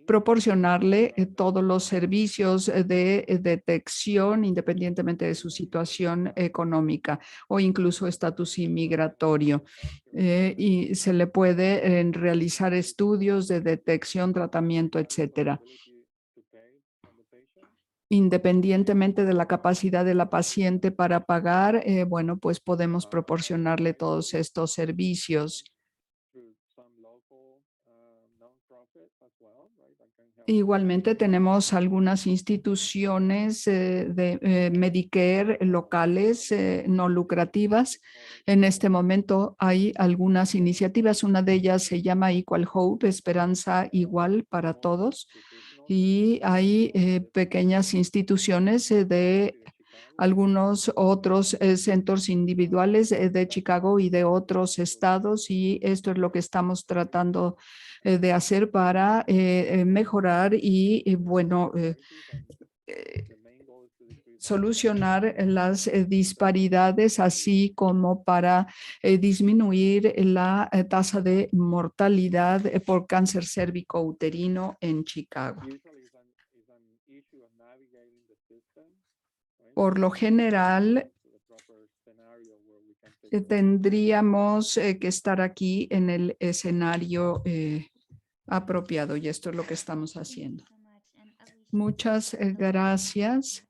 proporcionarle todos los servicios de detección independientemente de su situación económica o incluso estatus inmigratorio. Y se le puede realizar estudios de detección, tratamiento, etcétera. Independientemente de la capacidad de la paciente para pagar, bueno, pues podemos proporcionarle todos estos servicios. Igualmente tenemos algunas instituciones de Medicare locales no lucrativas. En este momento hay algunas iniciativas. Una de ellas se llama Equal Hope, Esperanza Igual para Todos. Y hay pequeñas instituciones de algunos otros centros individuales de Chicago y de otros estados, y esto es lo que estamos tratando de hacer para mejorar y, bueno, solucionar las disparidades, así como para disminuir la tasa de mortalidad por cáncer cérvico-uterino en Chicago. Por lo general, tendríamos que estar aquí en el escenario apropiado, y esto es lo que estamos haciendo. Muchas gracias.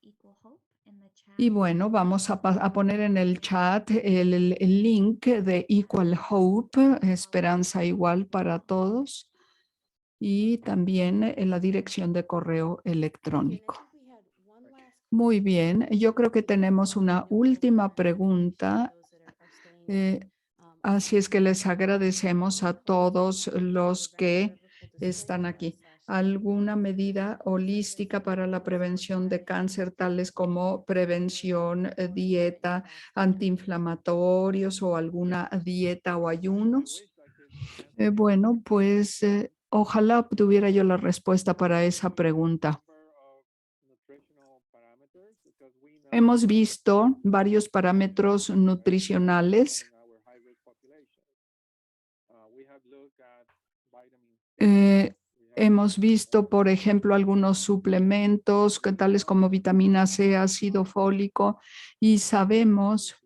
Y bueno, vamos a poner en el chat el link de Equal Hope, Esperanza Igual para Todos, y también en la dirección de correo electrónico. Muy bien, yo creo que tenemos una última pregunta. Así es que les agradecemos a todos los que están aquí. ¿Alguna medida holística para la prevención de cáncer, tales como prevención, dieta, antiinflamatorios o alguna dieta o ayunos? Bueno, pues ojalá obtuviera yo la respuesta para esa pregunta. Hemos visto varios parámetros nutricionales. Hemos visto, por ejemplo, algunos suplementos tales como vitamina C, ácido fólico, y sabemos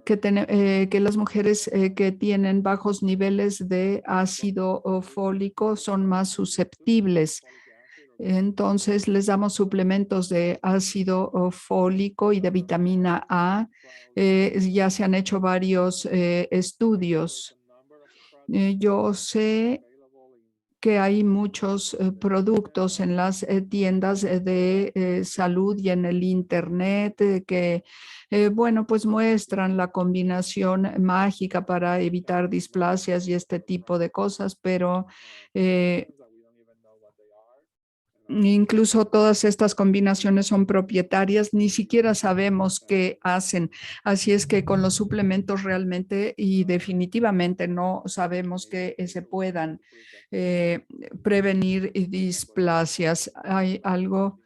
que las mujeres que tienen bajos niveles de ácido fólico son más susceptibles. Entonces, les damos suplementos de ácido fólico y de vitamina A. Ya se han hecho varios estudios. Yo sé que hay muchos productos en las tiendas de salud y en el internet que, bueno, pues muestran la combinación mágica para evitar displasias y este tipo de cosas, pero incluso todas estas combinaciones son propietarias, ni siquiera sabemos qué hacen. Así es que con los suplementos realmente y definitivamente no sabemos que se puedan prevenir displasias. Hay algo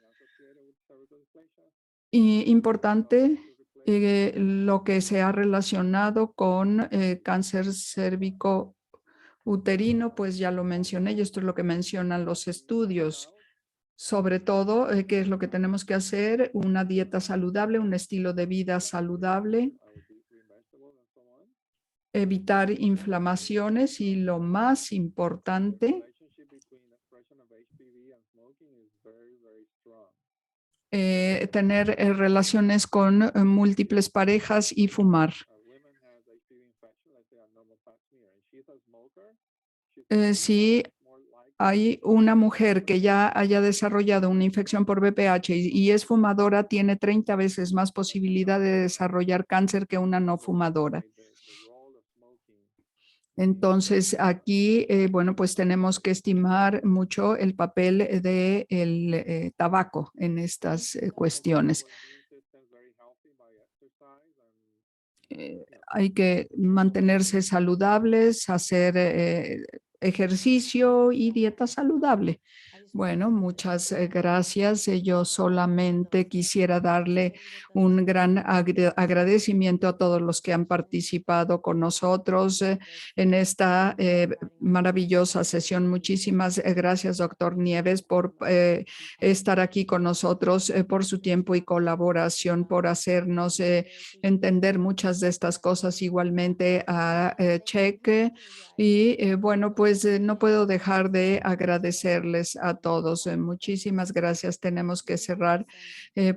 importante, lo que se ha relacionado con cáncer cérvico uterino, pues ya lo mencioné y esto es lo que mencionan los estudios. Sobre todo, ¿qué es lo que tenemos que hacer? Una dieta saludable, un estilo de vida saludable, evitar inflamaciones y lo más importante, tener relaciones con múltiples parejas y fumar. Si hay una mujer que ya haya desarrollado una infección por VPH y es fumadora, tiene 30 veces más posibilidad de desarrollar cáncer que una no fumadora. Entonces, aquí, bueno, pues tenemos que estimar mucho el papel del tabaco en estas cuestiones. Hay que mantenerse saludables, hacer ejercicio y dieta saludable. Bueno, muchas gracias. Yo solamente quisiera darle un gran agradecimiento a todos los que han participado con nosotros en esta maravillosa sesión. Muchísimas gracias, doctor Nieves, por estar aquí con nosotros, por su tiempo y colaboración, por hacernos entender muchas de estas cosas. Igualmente a Cheque. Y bueno, pues no puedo dejar de agradecerles a todos. Muchísimas gracias. Tenemos que cerrar.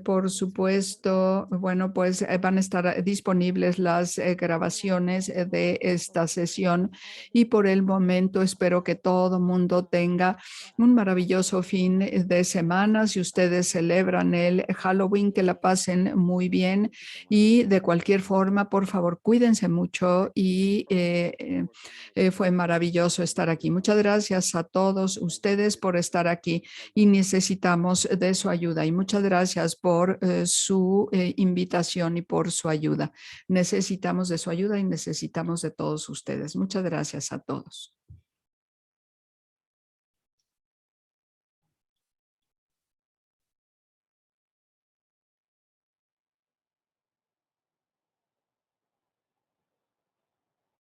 Por supuesto, bueno, pues van a estar disponibles las grabaciones de esta sesión y por el momento espero que todo mundo tenga un maravilloso fin de semana. Si ustedes celebran el Halloween, que la pasen muy bien y de cualquier forma, por favor, cuídense mucho y fue maravilloso estar aquí. Muchas gracias a todos ustedes por estar aquí y necesitamos de su ayuda. Y muchas gracias por su invitación y por su ayuda. Necesitamos de su ayuda y necesitamos de todos ustedes. Muchas gracias a todos.